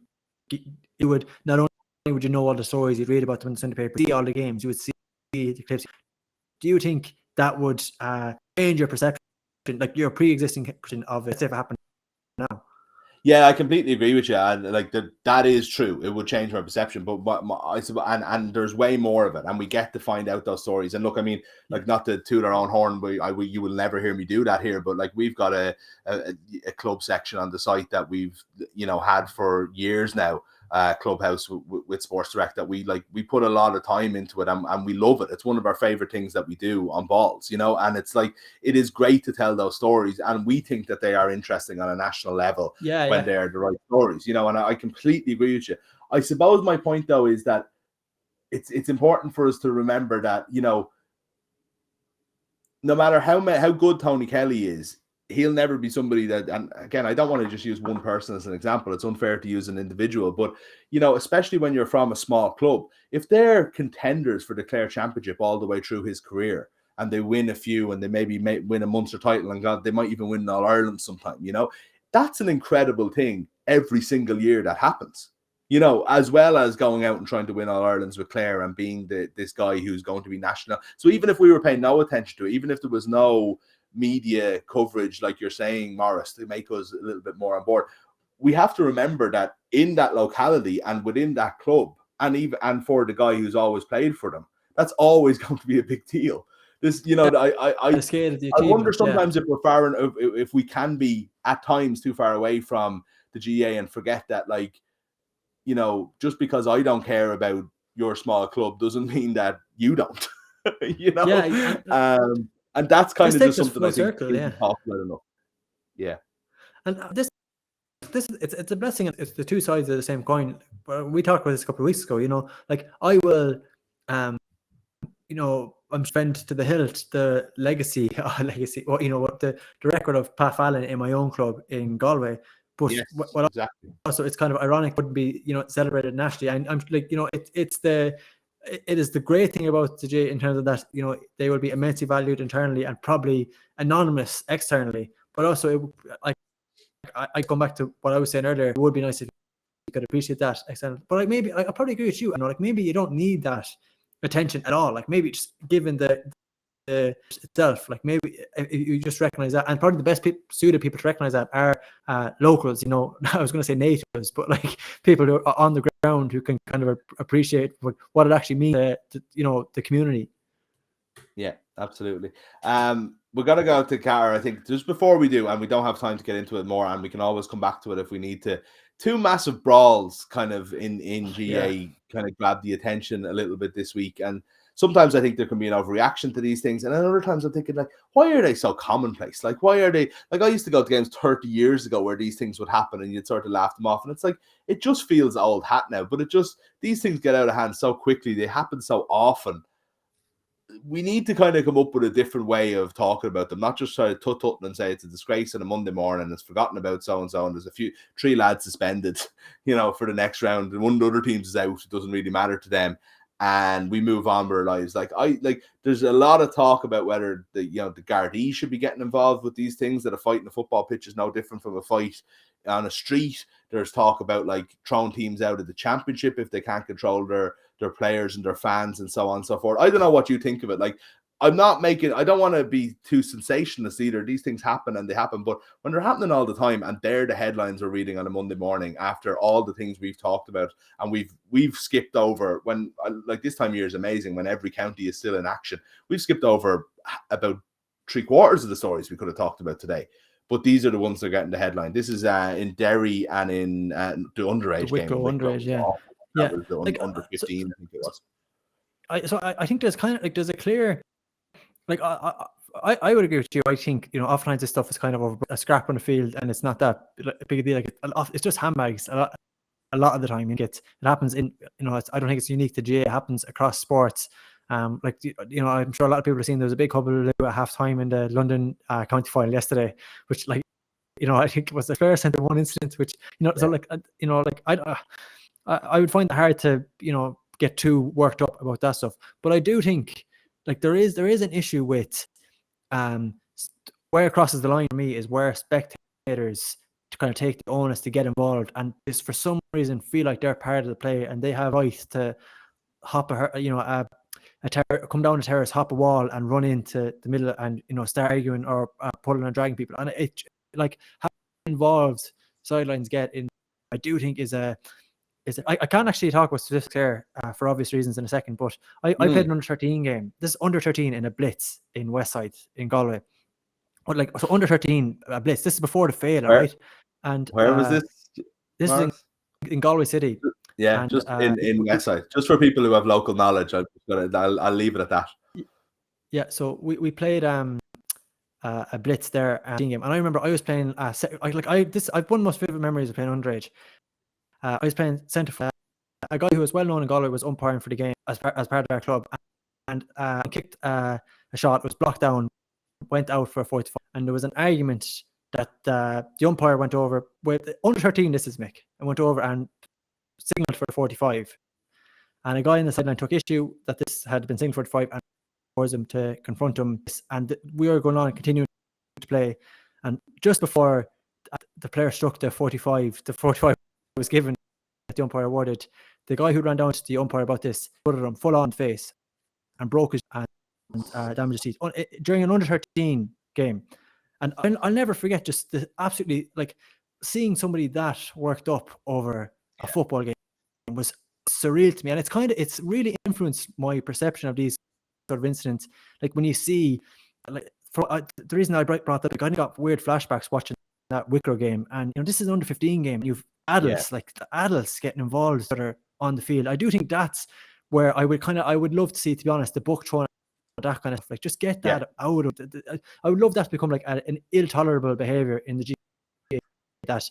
you would not only would you know all the stories, you'd read about them in the Sunday paper, see all the games, you would see the clips. Do you think that would change your perception, like your pre-existing perception of it, if it happened now? Yeah, I completely agree with you, and that is true. It would change my perception, but and there's way more of it, and we get to find out those stories. And look, I mean, not to toot our own horn, but you will never hear me do that here. But we've got a club section on the site that we've had for years now. Clubhouse with Sports Direct that we put a lot of time into it, and we love it. It's one of our favorite things that we do on Balls, and it's it is great to tell those stories, and we think that they are interesting on a national level when they're the right stories, and I completely agree with you. I suppose my point though is that it's important for us to remember that no matter how good Tony Kelly is, he'll never be somebody that, and again, I don't want to just use one person as an example. It's unfair to use an individual, but, especially when you're from a small club, if they're contenders for the Clare Championship all the way through his career and they win a few and they maybe win a Munster title and they might even win an All-Ireland sometime, that's an incredible thing every single year that happens, as well as going out and trying to win All-Irelands with Clare and being this guy who's going to be national. So even if we were paying no attention to it, even if there was no media coverage, like you're saying, Maurice, to make us a little bit more on board, we have to remember that in that locality and within that club, and for the guy who's always played for them, that's always going to be a big deal. This, I wonder sometimes if we're if we can be at times too far away from the GAA and forget that, just because I don't care about your small club doesn't mean that you don't. And that's kind of just something I think isn't talked about enough. Yeah. And this it's a blessing. It's the two sides of the same coin. We talked about this a couple of weeks ago. I will, I'm spent to the hilt the legacy. Well, what the record of Pat Fallon in my own club in Galway. But yes, exactly. Also, it's kind of ironic, wouldn't be celebrated nationally. And I'm it is the great thing about the J in terms of that, they will be immensely valued internally and probably anonymous externally. But also, I come back to what I was saying earlier. It would be nice if you could appreciate that externally. But maybe I probably agree with you. Maybe you don't need that attention at all. Maybe just given the itself, maybe if you just recognize that, and probably the best suited people to recognize that are locals. I was going to say natives, but people who are on the ground who can kind of appreciate what it actually means to the community. Yeah, absolutely. We're going to go to Cahair, I think, just before we do, and we don't have time to get into it more, and we can always come back to it if we need to. Two massive brawls kind of in GAA kind of grabbed the attention a little bit this week, and sometimes I think there can be an overreaction to these things, and then other times I'm thinking, why are they so commonplace? Why are they, I used to go to games 30 years ago where these things would happen and you'd sort of laugh them off, and it's it just feels old hat now, but these things get out of hand so quickly, they happen so often. We need to kind of come up with a different way of talking about them, not just try to tut and say it's a disgrace on a Monday morning, it's forgotten about so-and-so, and there's three lads suspended, for the next round, and one of the other teams is out, it doesn't really matter to them. and we move on with our lives. There's a lot of talk about whether the Gardaí should be getting involved with these things, that a fight in a football pitch is no different from a fight on a street. There's talk about like throwing teams out of the championship if they can't control their players and their fans and so on and so forth. I don't know what you think of it. Like, I don't want to be too sensationalist either. These things happen and they happen, but when they're happening all the time and they're the headlines we're reading on a Monday morning after all the things we've talked about, and we've skipped over, when like this time of year is amazing when every county is still in action. We've skipped over about 3/4 of the stories we could have talked about today. But these are the ones that are getting the headline. This is in Derry and in the underage game. Underage, yeah. That was the under 15, I think it was. I think there's kind of like, there's a clear, like, I would agree with you. I think, oftentimes this stuff is kind of over a scrap on the field, and it's not that big a deal. Like, it's just handbags a lot of the time. It happens in, I don't think it's unique to GAA. It happens across sports. I'm sure a lot of people have seen there was a big hubbub at half-time in the London county final yesterday, which, like, I think it was the Fair Centre one incident, which, so like, I would find it hard to, get too worked up about that stuff. But I do think, like, there is an issue with where it crosses the line for me is where spectators to kind of take the onus to get involved and just for some reason feel like they're part of the play and they have right to hop come down a terrace, hop a wall, and run into the middle and start arguing or pulling and dragging people. And it, like, how involved sidelines get in, I do think I can't actually talk about statistics here for obvious reasons in a second, but I played an under 13 game. This is under 13 in a blitz in Westside in Galway. But like, so under 13 blitz. This is before the fail, right? And where was this? This is in Galway City. Yeah, and, just in Westside. Just for people who have local knowledge, I'll leave it at that. Yeah, so we played a blitz there game, and I remember I was playing. I've one of the most vivid memories of playing underage. I was playing centre for a guy who was well known in Galway, was umpiring for the game as part of our club, and kicked a shot. It was blocked down, went out for a 45, and there was an argument that the umpire went over with under 13. This is Mick, and went over and signalled for the 45, and a guy in the sideline took issue that this had been signalled for 45 and forced him to confront him. And we were going on and continuing to play, and just before the player struck the 45 was given that the umpire awarded, the guy who ran down to the umpire about this put him full on face and broke his and damaged his teeth during an under 13 game. And I'll never forget just the absolutely, like, seeing somebody that worked up over a football game was surreal to me, and it's really influenced my perception of these sort of incidents. Like, when you see, like, the reason I brought that, I kind of got weird flashbacks watching that Wicklow game, and this is an under 15 game. You've adults, like the adults getting involved that are on the field. I do think that's where I would love to see, to be honest, the book thrown that kind of stuff. Like, just get that out of I would love that to become like an intolerable behavior in the GAA. That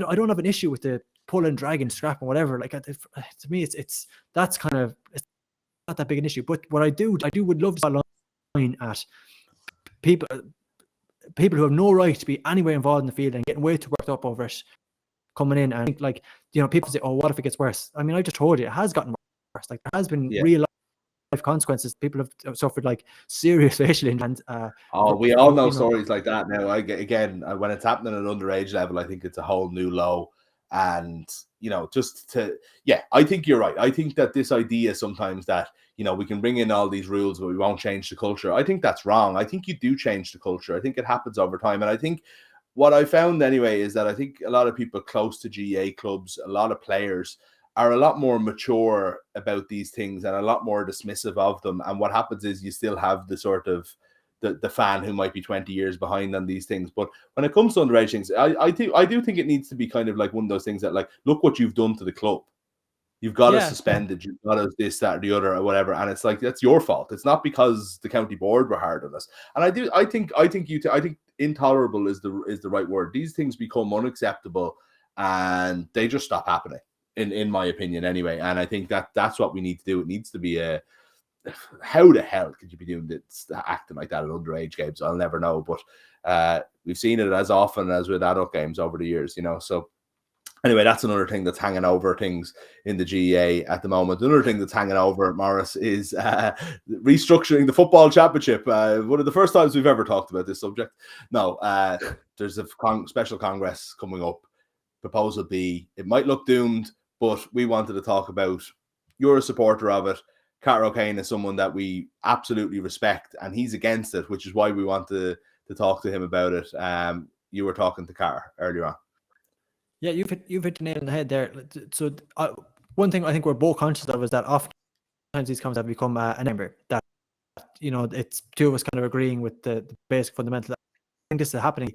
I don't have an issue with the pulling, dragging, scrapping, whatever. Like, to me, it's not that big an issue. But what I do would love to draw a line at people who have no right to be anywhere involved in the field and getting way too worked up over it coming in. And think, like, people say, oh, what if it gets worse? I mean, I just told you, it has gotten worse. Like, there has been real life consequences. People have suffered like serious facial injuries. We all know stories like that now. When it's happening at an underage level, I think it's a whole new low. And I think you're right. I think that this idea sometimes that we can bring in all these rules but we won't change the culture, I think that's wrong. I think you do change the culture. I think it happens over time. And I think what I found anyway is that I think a lot of people close to GAA clubs, a lot of players, are a lot more mature about these things and a lot more dismissive of them. And what happens is you still have the sort of the fan who might be 20 years behind on these things. But when it comes to underage things, I do think it needs to be kind of like one of those things that, like, look what you've done to the club. You've got us suspended. You've got us this, that, or the other, or whatever. And it's like, that's your fault. It's not because the county board were hard on us. And I think intolerable is the right word. These things become unacceptable and they just stop happening, in my opinion, anyway. And I think that's what we need to do. It needs to be how the hell could you be doing this, acting like that at underage games? I'll never know. But we've seen it as often as with adult games over the years, So Anyway, that's another thing that's hanging over things in the GAA at the moment. Another thing that's hanging over, Maurice, is restructuring the football championship. One of the first times we've ever talked about this subject. No, there's a special congress coming up. Proposal B. It might look doomed, but we wanted to talk about. You're a supporter of it. Cahair O'Kane is someone that we absolutely respect, and he's against it, which is why we want to talk to him about it. You were talking to Cahair earlier on. Yeah, you've hit the nail on the head there. So one thing I think we're both conscious of is that oftentimes these comments have become a number that, it's two of us kind of agreeing with the basic fundamental. I think this is happening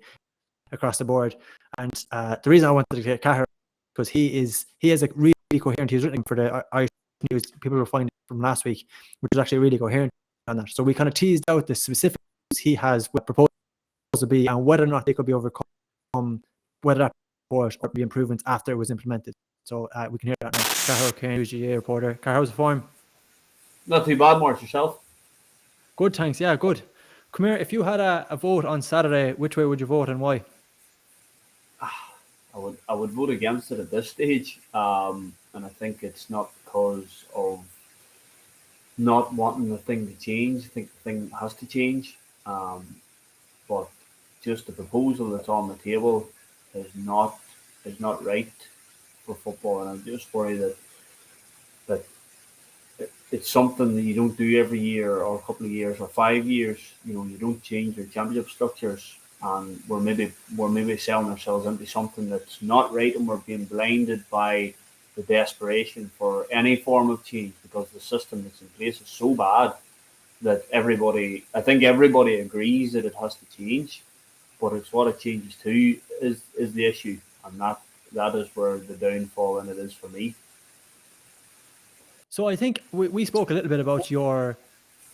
across the board, and the reason I wanted to get Cahair because he has a really coherent. He's written for the Irish News. People will find it from last week, which is actually really coherent on that. So we kind of teased out the specifics he has with proposal B and whether or not they could be overcome, whether that or be improvements after it was implemented. So we can hear that now. Cahair O'Kane, GAA reporter. Cahair, how's the form? Not too bad, Maurice, yourself? Good, thanks. Yeah, good. Come here. If you had a vote on Saturday, which way would you vote and why? I would vote against it at this stage, and I think it's not because of not wanting the thing to change. I think the thing has to change, but just the proposal that's on the table is not right for football, and I'm just worried that it's something that you don't do every year or a couple of years or 5 years. You don't change your championship structures, and we're maybe selling ourselves into something that's not right, and we're being blinded by the desperation for any form of change because the system that's in place is so bad that I think everybody agrees that it has to change. But it's what it changes to is the issue, and that is where the downfall in it is for me. So I think we spoke a little bit about your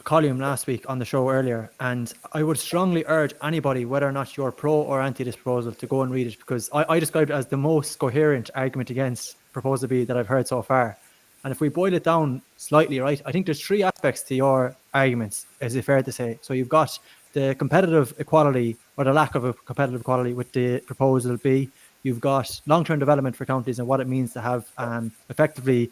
column last week on the show earlier, and I would strongly urge anybody, whether or not you're pro or anti this proposal, to go and read it, because I described it as the most coherent argument against Proposal B that I've heard so far. And if we boil it down slightly, right, I think there's three aspects to your arguments, is it fair to say? So you've got the competitive equality or the lack of a competitive equality with the Proposal B. You've got long-term development for counties and what it means to have effectively,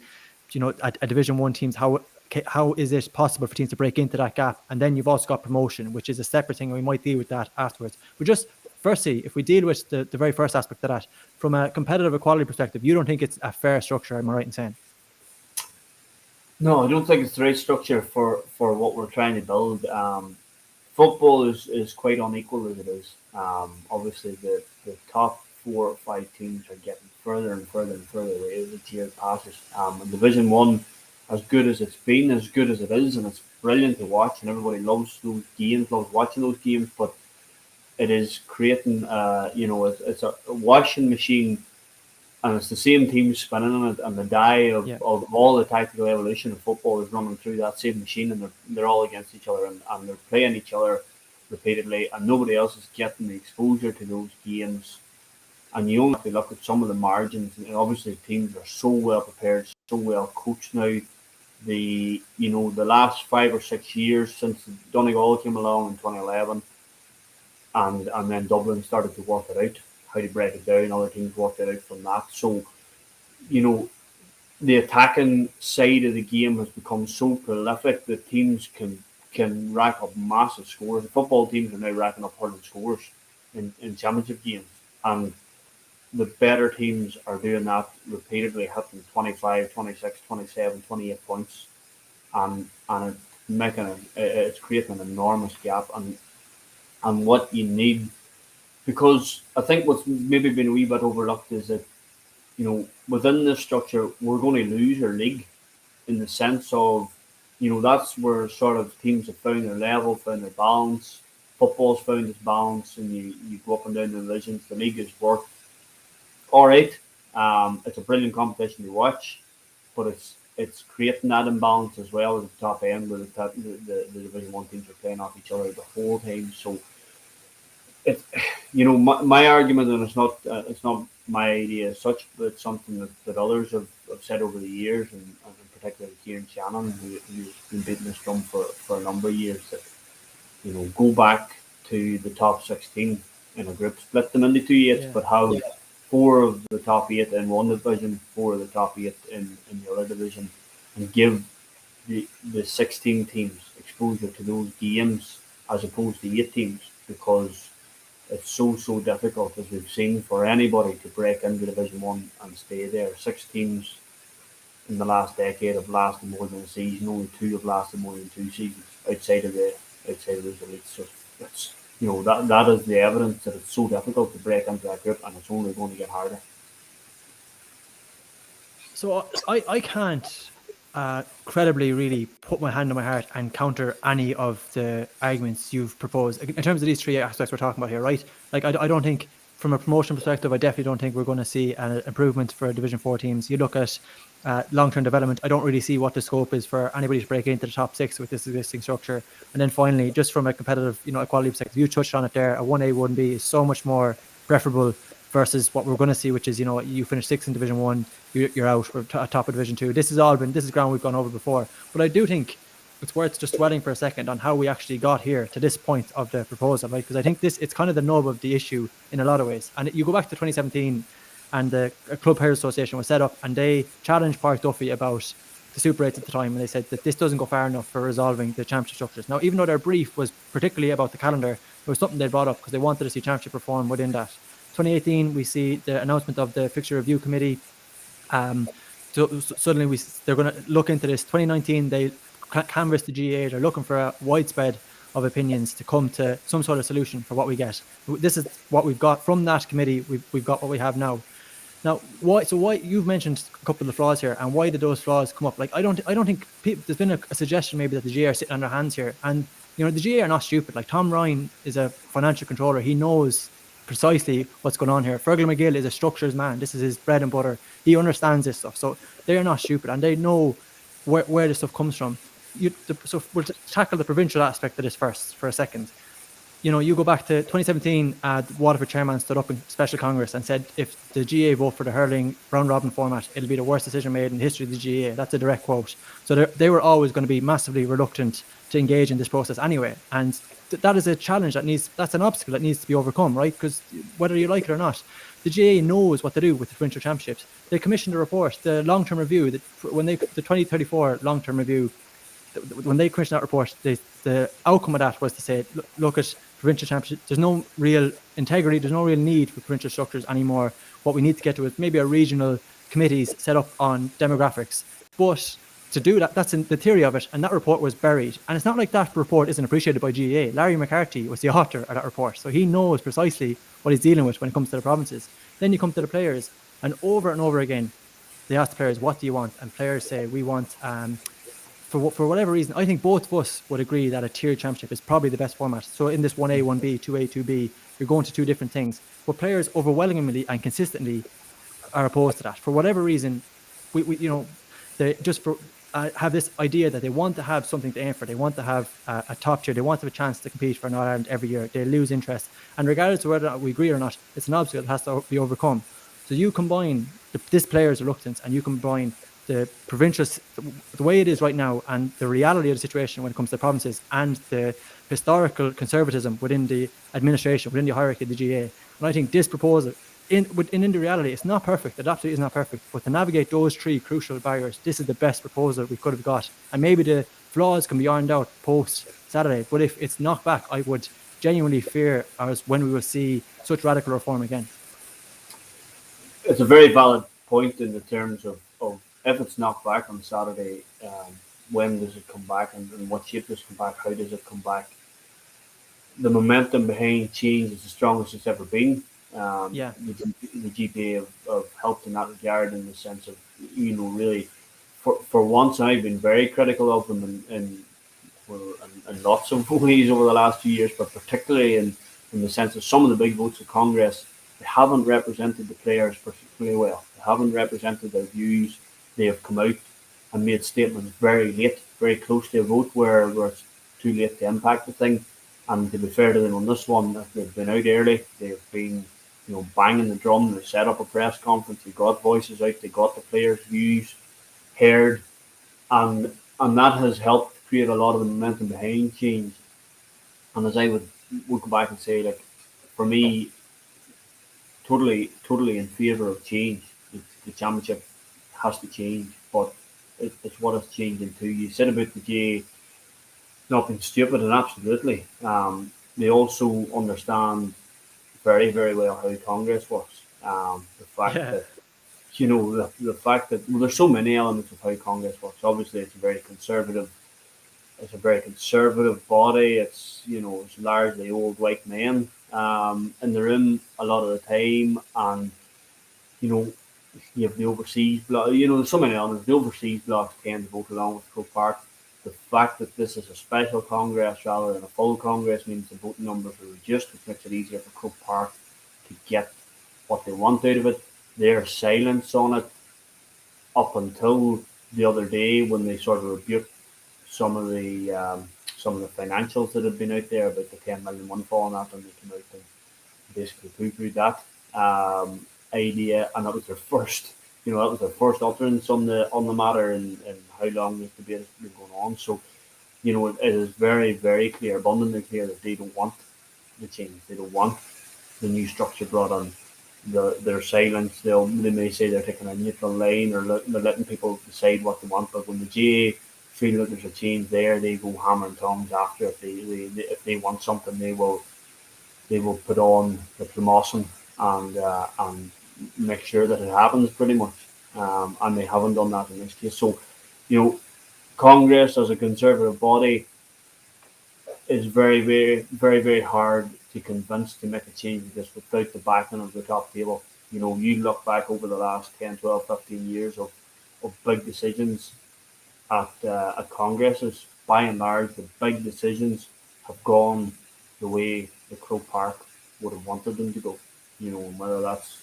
a Division 1 teams, how is it possible for teams to break into that gap? And then you've also got promotion, which is a separate thing, and we might deal with that afterwards. But just firstly, if we deal with the very first aspect of that, from a competitive equality perspective, you don't think it's a fair structure, am I right in saying? No, I don't think it's the right structure for what we're trying to build. Football is quite unequal as it is. Obviously, the top 4 or 5 teams are getting further and further and further away as each year passes. And Division 1, as good as it's been, as good as it is, and it's brilliant to watch, and everybody loves those games, loves watching those games, but it is creating, it's a washing machine, and it's the same team spinning on it, and the die of all the tactical evolution of football is running through that same machine, and they're all against each other, and they're playing each other repeatedly, and nobody else is getting the exposure to those games. And you only have to look at some of the margins, and obviously teams are so well prepared, so well coached now. The last 5 or 6 years since Donegal came along in 2011, and then Dublin started to work it out, how to break it down. Other teams worked it out from that. So, the attacking side of the game has become so prolific that teams can rack up massive scores. The football teams are now racking up hurling scores in championship games, and the better teams are doing that repeatedly, hitting 25, 26, 27, 28 points, and it's creating an enormous gap. And what you need, because I think what's maybe been a wee bit overlooked is that, within this structure, we're going to lose our league in the sense of, that's where sort of teams have found their level, found their balance. Football's found its balance, and you go up and down the divisions. The league has worked all right. It's a brilliant competition to watch, but it's creating that imbalance as well at the top end, where the Division 1 teams are playing off each other the whole time. So my argument, and it's not my idea as such, but it's something that others have said over the years, and in particular Kieran Shannon, who's been beating this drum for a number of years, that go back to the top 16 in a group, split them into 2 8s, but have 4 of the top 8 in one division, 4 of the top 8 in the other division, and give the 16 teams exposure to those games as opposed to 8 teams, because it's so difficult, as we've seen, for anybody to break into Division 1 and stay there. 6 teams in the last decade have lasted more than a season. Only 2 have lasted more than 2 seasons outside of those elites. So it's, that is the evidence that it's so difficult to break into that group, and it's only going to get harder. So I can't credibly really put my hand on my heart and counter any of the arguments you've proposed in terms of these 3 aspects we're talking about here, right? Like, I don't think, from a promotion perspective, I definitely don't think we're going to see an improvement for Division 4 teams. You look at long-term development, I don't really see what the scope is for anybody to break into the top 6 with this existing structure. And then finally, just from a competitive, equality perspective, you touched on it there, a 1A, 1B is so much more preferable versus what we're going to see, which is, you finish 6th in Division 1, you're out, we're top of Division 2. This is ground we've gone over before. But I do think it's worth just dwelling for a second on how we actually got here to this point of the proposal, right? Because I think it's kind of the nub of the issue in a lot of ways. And you go back to 2017, and the Club Players Association was set up, and they challenged Park Duffy about the Super 8s at the time, and they said that this doesn't go far enough for resolving the championship structures. Now, even though their brief was particularly about the calendar, it was something they brought up because they wanted to see championship reform within that. 2018, we see the announcement of the fixture review committee. So suddenly they're going to look into this. 2019, they canvassed the GAA. They're looking for a widespread of opinions to come to some sort of solution for what we get. This is what we've got from that committee. We've got what we have now. Now, why you've mentioned a couple of the flaws here, and why did those flaws come up? Like, I don't think there's been a suggestion maybe that the GAA are sitting on their hands here, and the GAA are not stupid. Like, Tom Ryan is a financial controller. He knows precisely what's going on here. Fergal McGill is a structures man. This is his bread and butter. He understands this stuff. So they are not stupid, and they know where this stuff comes from. So we'll tackle the provincial aspect of this first for a second. You go back to 2017, the Waterford chairman stood up in special Congress and said, if the GAA vote for the hurling round robin format, it'll be the worst decision made in the history of the GAA. That's a direct quote. So they were always going to be massively reluctant to engage in this process anyway. And that is a challenge that's an obstacle that needs to be overcome, right? Because whether you like it or not, the GAA knows what to do with the provincial championships. They commissioned a report, the long-term review, the 2034 long-term review. When they commissioned that report, the outcome of that was to say, look at provincial championship. There's no real integrity. There's no real need for provincial structures anymore. What we need to get to is maybe a regional committees set up on demographics. But to do that, that's in the theory of it, and that report was buried. And it's not like that report isn't appreciated by GAA. Larry McCarthy was the author of that report, so he knows precisely what he's dealing with when it comes to the provinces. Then you come to the players, and over again, they ask the players, what do you want? And players say, we want... For whatever reason, I think both of us would agree that a tiered championship is probably the best format. So in this 1A, 1B, 2A, 2B, you're going to 2 different things. But players overwhelmingly and consistently are opposed to that. For whatever reason, they just have this idea that they want to have something to aim for. They want to have a top tier. They want to have a chance to compete for Northern Ireland every year. They lose interest. And regardless of whether we agree or not, it's an obstacle that has to be overcome. So you combine this player's reluctance and you combine the provincial, the way it is right now, and the reality of the situation when it comes to the provinces, and the historical conservatism within the administration, within the hierarchy of the GAA. And I think this proposal, in the reality, it's not perfect. It absolutely is not perfect. But to navigate those 3 crucial barriers, this is the best proposal we could have got. And maybe the flaws can be ironed out post Saturday. But if it's knocked back, I would genuinely fear as when we will see such radical reform again. It's a very valid point in the terms of if it's knocked back on Saturday, when does it come back, and what shape does it come back? How does it come back? The momentum behind change is the strongest it's ever been. The GPA have helped in that regard, in the sense of, really, for once I've been very critical of them in lots of ways over the last few years, but particularly in the sense of some of the big votes of Congress, they haven't represented the players particularly well. They haven't represented their views. They have come out and made statements very late, very close to a vote where it's too late to impact the thing. And to be fair to them on this one, they've been out early. They've been, banging the drum. They set up a press conference. They got voices out. They got the players' views heard, and that has helped create a lot of the momentum behind change. And as I would go back and say, like, for me, totally in favour of change. The championship has to change, but it's what it's changing to. You said about the GAA not being stupid, and absolutely. They also understand very, very well how Congress works. The fact Yeah. that, the fact that, well, there's so many elements of how Congress works. Obviously, it's a very conservative body. It's largely old white men in the room a lot of the time, and you know, you have the overseas block. There's so many elements. The overseas blocks tend to vote along with Croke Park. The fact that this is a special Congress rather than a full Congress means the voting numbers are reduced, which makes it easier for Croke Park to get what they want out of it. Their silence on it up until the other day, when they sort of rebuked some of the financials that had been out there about the 10 million windfall and that, and they came out and basically poo-pooed that idea, and that was their first utterance on the matter, and how long this debate has been going on. So, it is very, very clear, abundantly clear, that they don't want the change. They don't want the new structure brought on. Their silence, they may say they're taking a neutral line, or they're letting people decide what they want, but when the GAA feel that there's a change there, they go hammer and tongs after. If they want something, they will put on the promotion and make sure that it happens, pretty much. And they haven't done that in this case. So, Congress as a conservative body is very, very, very, very hard to convince to make a change like this without the backing of the top table. You look back over the last 10, 12, 15 years of big decisions at Congresses. By and large, the big decisions have gone the way the Croke Park would have wanted them to go. Whether that's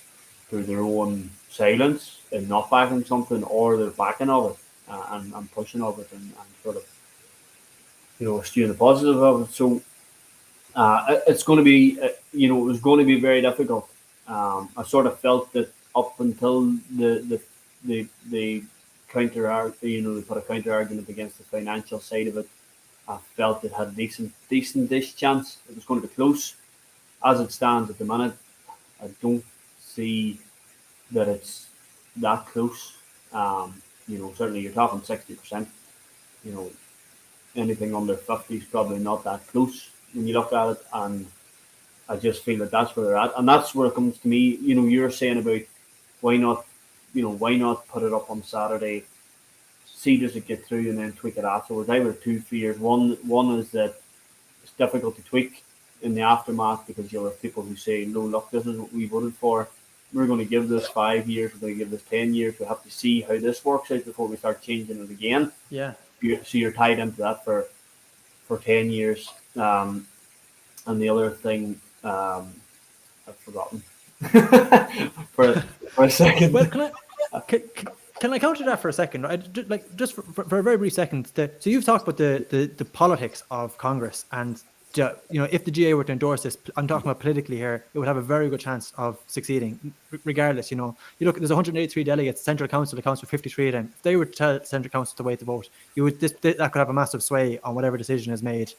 through their own silence and not backing something, or their backing of it and pushing of it, and sort of eschewing the positive of it. So it's going to be, it was going to be very difficult. I sort of felt that up until the counter, they put a counter argument against the financial side of it. I felt it had a decent-ish chance. It was going to be close. As it stands at the minute, I don't see that it's that close. Certainly you're talking 60%. Anything under 50 is probably not that close when you look at it, and I just feel that that's where they're at, and that's where it comes to me. You're saying about why not put it up on Saturday, see does it get through, and then tweak it afterwards. I have two fears. One is that it's difficult to tweak in the aftermath, because you'll have people who say, no, look, this is what we voted for. We're going to give this 5 years. We're going to give this 10 years. We have to see how this works out before we start changing it again. Yeah. So you're tied into that for 10 years. And the other thing, I've forgotten for a second. Well, can I counter that for a second? Just for a very brief second. So you've talked about the politics of Congress, and if the GAA were to endorse this, I'm talking about politically here, it would have a very good chance of succeeding, regardless. You look, there's 183 delegates. Central Council accounts for 53 of them. If they were to tell Central Council to wait to vote, that could have a massive sway on whatever decision is made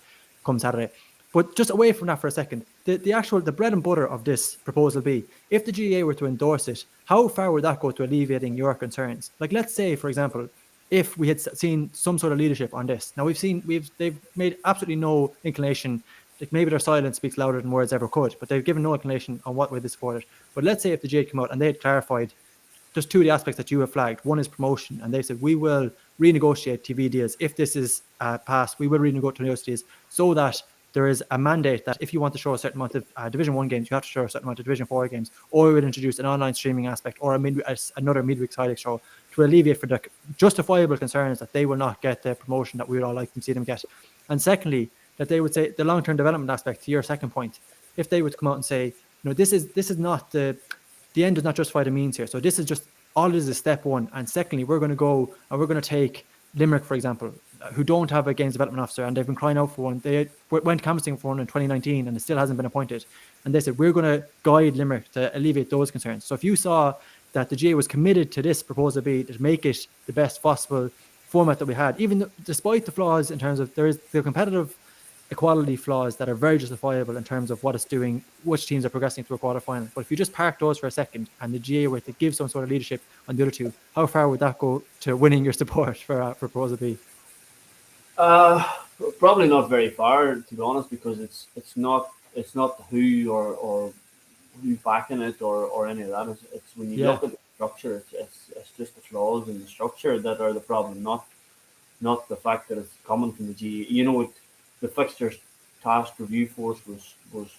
come Saturday. But just away from that for a second, the bread and butter of this proposal be, if the GAA were to endorse it, how far would that go to alleviating your concerns? Like, let's say, for example, if we had seen some sort of leadership on this. Now they've made absolutely no inclination. Like, maybe their silence speaks louder than words ever could, but they've given no inclination on what way they support it. But let's say if the GAA came out and they had clarified just two of the aspects that you have flagged. One is promotion, and they said we will renegotiate TV deals if this is passed. We will renegotiate deals so that there is a mandate that if you want to show a certain amount of Division 1 games, you have to show a certain amount of Division 4 games, or we would introduce an online streaming aspect, or another midweek highlight show to alleviate for the justifiable concerns that they will not get the promotion that we would all like to see them get. And secondly, that they would say the long-term development aspect, to your second point, if they would come out and say, this is not the end does not justify the means here. So this is just, all this is step one. And secondly, we're going to go and we're going to take Limerick, for example, who don't have a games development officer, and they've been crying out for one. They went canvassing for one in 2019, and it still hasn't been appointed. And they said, we're going to guide Limerick to alleviate those concerns. So if you saw that the GAA was committed to this proposal B, to make it the best possible format that we had, even despite the flaws in terms of there is the competitive equality flaws that are very justifiable in terms of what it's doing, which teams are progressing to a quarter-final. But if you just park those for a second and the GAA were to give some sort of leadership on the other two, how far would that go to winning your support for Proposal B? Probably not very far, to be honest, because it's not who or who's backing it or any of that. It's when you look at the structure, it's just the flaws in the structure that are the problem, not the fact that it's coming from the GAA. You know, the fixtures task review force was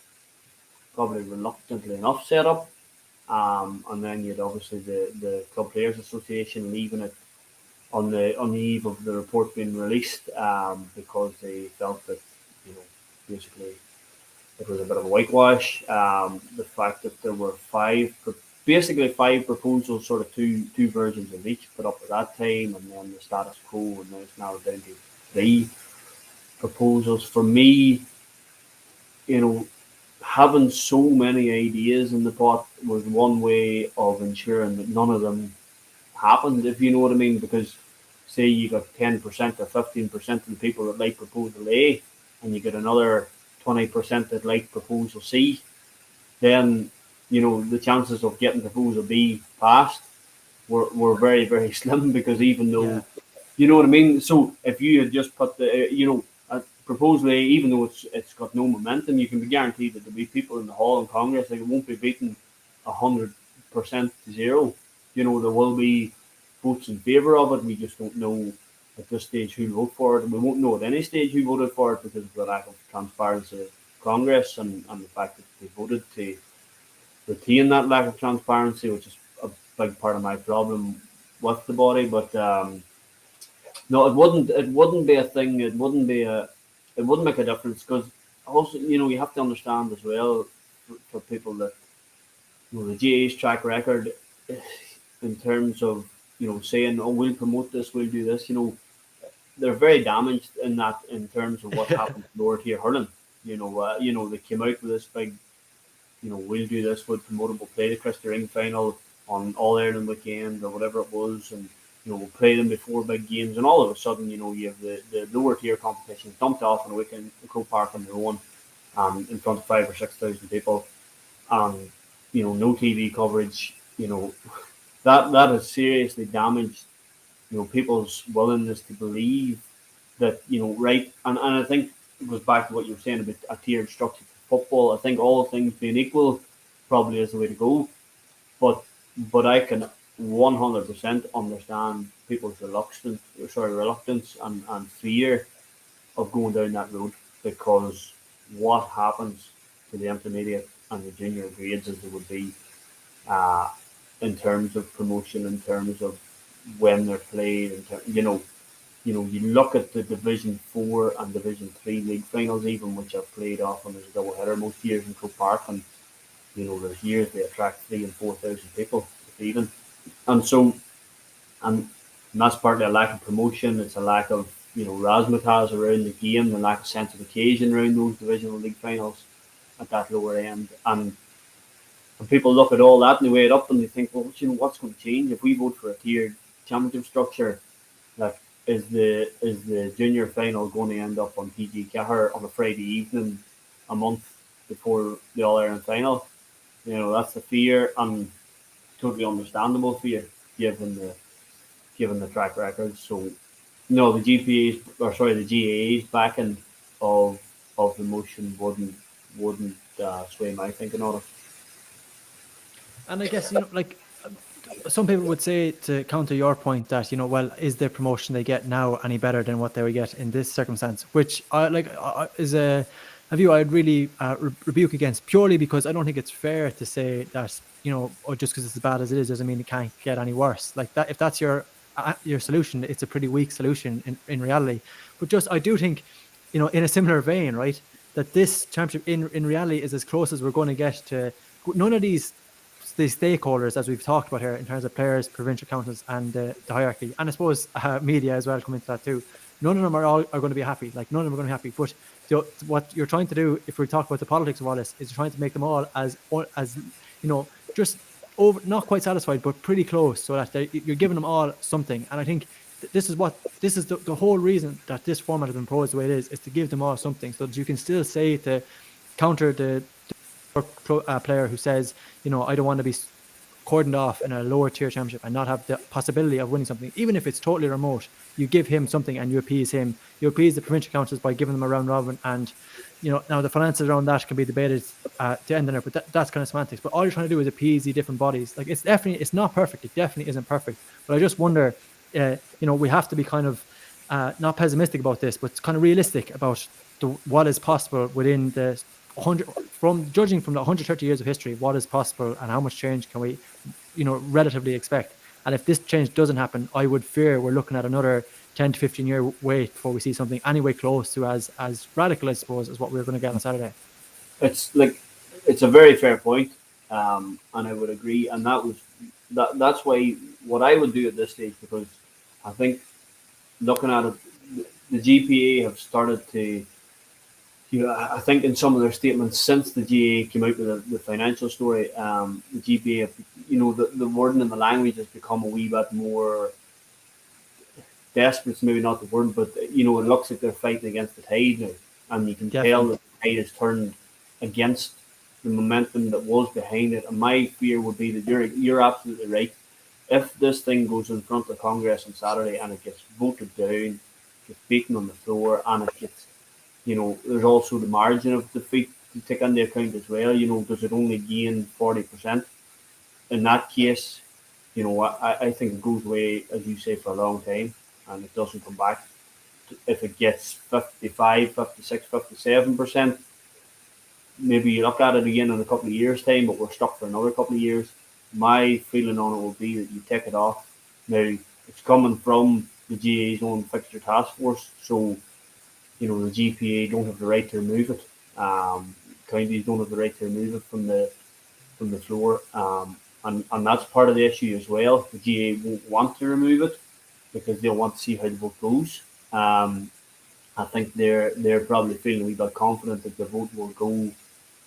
probably reluctantly enough set up, and then you'd obviously the Club Players Association leaving it on the eve of the report being released, because they felt that, you know, basically it was a bit of a whitewash. The fact that there were basically five proposals, sort of two versions of each put up at that time, and then the status quo, and then it's now down to 3 proposals. For me, you know, having so many ideas in the pot was one way of ensuring that none of them happened, if you know what I mean. Because say you got 10% or 15% of the people that like proposal A, and you get another 20% that like proposal C, then, you know, the chances of getting proposal B passed were very, very slim, because even though, you know what I mean? So if you had just put proposal A, even though it's got no momentum, you can be guaranteed that there'll be people in the hall in Congress, like, it won't be beaten 100% to 0. You know, there will be votes in favour of it. We just don't know at this stage who voted for it, and we won't know at any stage who voted for it, because of the lack of transparency of Congress and the fact that they voted to retain that lack of transparency, which is a big part of my problem with the body. But no, it wouldn't be a thing. It wouldn't make a difference, because also, you know, you have to understand as well, for people that, you know, the GAA's track record in terms of, you know, saying, oh, we'll promote this, we'll do this, you know, they're very damaged in terms of what happened to lower tier hurling. You know, they came out with this big, you know, we'll do this, we'll promote it, we'll play the Christy Ring final on All Ireland weekend or whatever it was, and, you know, we'll play them before big games, and all of a sudden, you know, you have the lower tier competition dumped off on a weekend in Croke Park on their own, in front of 5,000 or 6,000 people, and, you know, no TV coverage. You know, that has seriously damaged, you know, people's willingness to believe that, you know, right, and I think it goes back to what you were saying about a tiered structure for football. I think all things being equal probably is the way to go, but I can 100% understand people's reluctance and fear of going down that road, because what happens to the intermediate and the junior grades as they would be, in terms of promotion, in terms of when they're played, you look at the Division 4 and Division 3 league finals, even, which are played often as a double header most years in Croke Park, and, you know, there's years they attract 3,000 and 4,000 people, even. And so, and that's partly a lack of promotion. It's a lack of, you know, razzmatazz around the game, the lack of sense of occasion around those divisional league finals at that lower end. And people look at all that and they weigh it up and they think, well, you know, what's going to change if we vote for a tiered championship structure? Like, is the junior final going to end up on PG Cahair on a Friday evening, a month before the All Ireland final? You know, that's the fear, and totally understandable fear given the track record. So, no, the GAA's backing of the motion wouldn't sway my thinking on it. And I guess, you know, like, some people would say, to counter your point, that, you know, well, is the promotion they get now any better than what they would get in this circumstance? Which is a view I'd really rebuke against, purely because I don't think it's fair to say that, you know, just because it's as bad as it is doesn't mean it can't get any worse. Like that, if that's your solution, it's a pretty weak solution in reality. But just, I do think, you know, in a similar vein, right, that this championship in reality is as close as we're going to get to none of these stakeholders, as we've talked about here, in terms of players, provincial councils, and the hierarchy, and I suppose media as well come into that too. None of them are going to be happy. Like, none of them are going to be happy. But what you're trying to do, if we talk about the politics of all this, is you're trying to make them all as you know, just over, not quite satisfied, but pretty close, so that you're giving them all something. And I think this is the whole reason that this format has been proposed the way it is to give them all something, so that you can still say to counter the player who says, I don't want to be cordoned off in a lower tier championship and not have the possibility of winning something, even if it's totally remote. You give him something and you appease him. You appease the provincial councils by giving them a round robin, and now the finances around that can be debated to end in it, but that's kind of semantics. But all you're trying to do is appease the different bodies. Like, it's not perfect. It definitely isn't perfect. But I just wonder, we have to be kind of not pessimistic about this, but kind of realistic about what is possible within the 100, judging from the 130 years of history, what is possible and how much change can we, relatively expect. And if this change doesn't happen, I would fear we're looking at another 10 to 15 year wait before we see something anyway close to as radical, I suppose, as what we're going to get on Saturday. It's a very fair point, and I would agree. And that's why what I would do at this stage, because I think looking at it, the GPA have started to, I think in some of their statements since the GAA came out with the financial story, the GPA, the wording and the language has become a wee bit more desperate. Maybe not the word, but it looks like they're fighting against the tide now, and you can tell that the tide has turned against the momentum that was behind it. And my fear would be that you're absolutely right. If this thing goes in front of Congress on Saturday and it gets voted down, gets beaten on the floor, and it gets, there's also the margin of defeat to take into account as well. Does it only gain 40%? In that case, I think it goes away, as you say, for a long time, and it doesn't come back. If it gets 55, 56, 57%, maybe you look at it again in a couple of years' time, but we're stuck for another couple of years. My feeling on it will be that you take it off. Now, it's coming from the GAA's own fixture task force, so the GPA don't have the right to remove it. Counties don't have the right to remove it from the floor, and that's part of the issue as well. The GAA won't want to remove it because they'll want to see how the vote goes. I think they're probably feeling a wee bit confident that the vote will go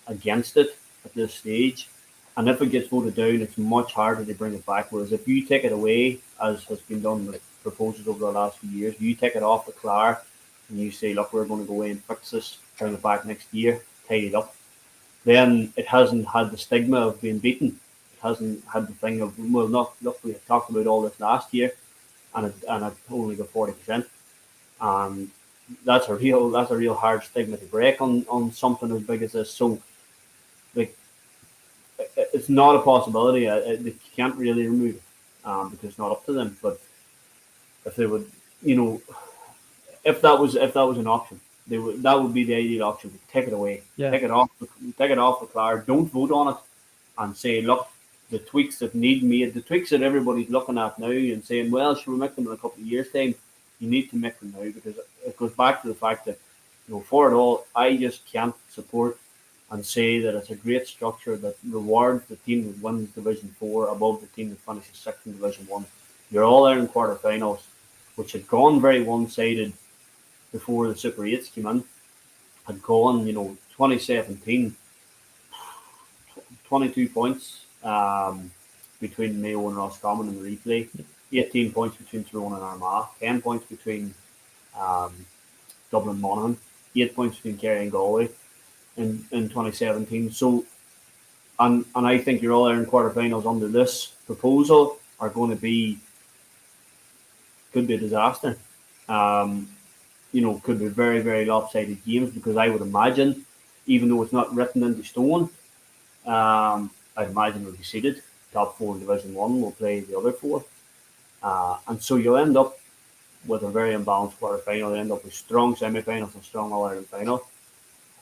against it at this stage. And if it gets voted down, it's much harder to bring it back. Whereas if you take it away, as has been done with proposals over the last few years, you take it off the Clare and you say, look, we're going to go away and fix this, bring it back next year, tidy it up, then it hasn't had the stigma of being beaten. It hasn't had the thing of, well, look, we had talked about all this last year and it only got 40%. And that's a real hard stigma to break on something as big as this. So, it's not a possibility. They can't really remove it because it's not up to them. But if they would, if that was an option, that would be the ideal option. Take it away, take it off the Clare. Don't vote on it, and say, look, the tweaks that need made, the tweaks that everybody's looking at now, and saying, well, should we make them in a couple of years' time? You need to make them now, because it goes back to the fact that, for it all, I just can't support and say that it's a great structure that rewards the team that wins Division 4 above the team that finishes 6th in Division 1. You're all there in quarterfinals, which had gone very one-sided before the Super 8s came in. Had gone, 2017, 22 points between Mayo and Roscommon in the replay, 18 points between Tyrone and Armagh, 10 points between Dublin and Monaghan, 8 points between Kerry and Galway in 2017. So, and I think your all Ireland quarterfinals under this proposal are going to be, could be a disaster. Could be very, very lopsided games, because I would imagine, even though it's not written into stone, I'd imagine we'll be seeded. Top 4 in Division 1 will play the other 4. And so you'll end up with a very imbalanced quarterfinal. You'll end up with strong semi-finals and strong all-Ireland final.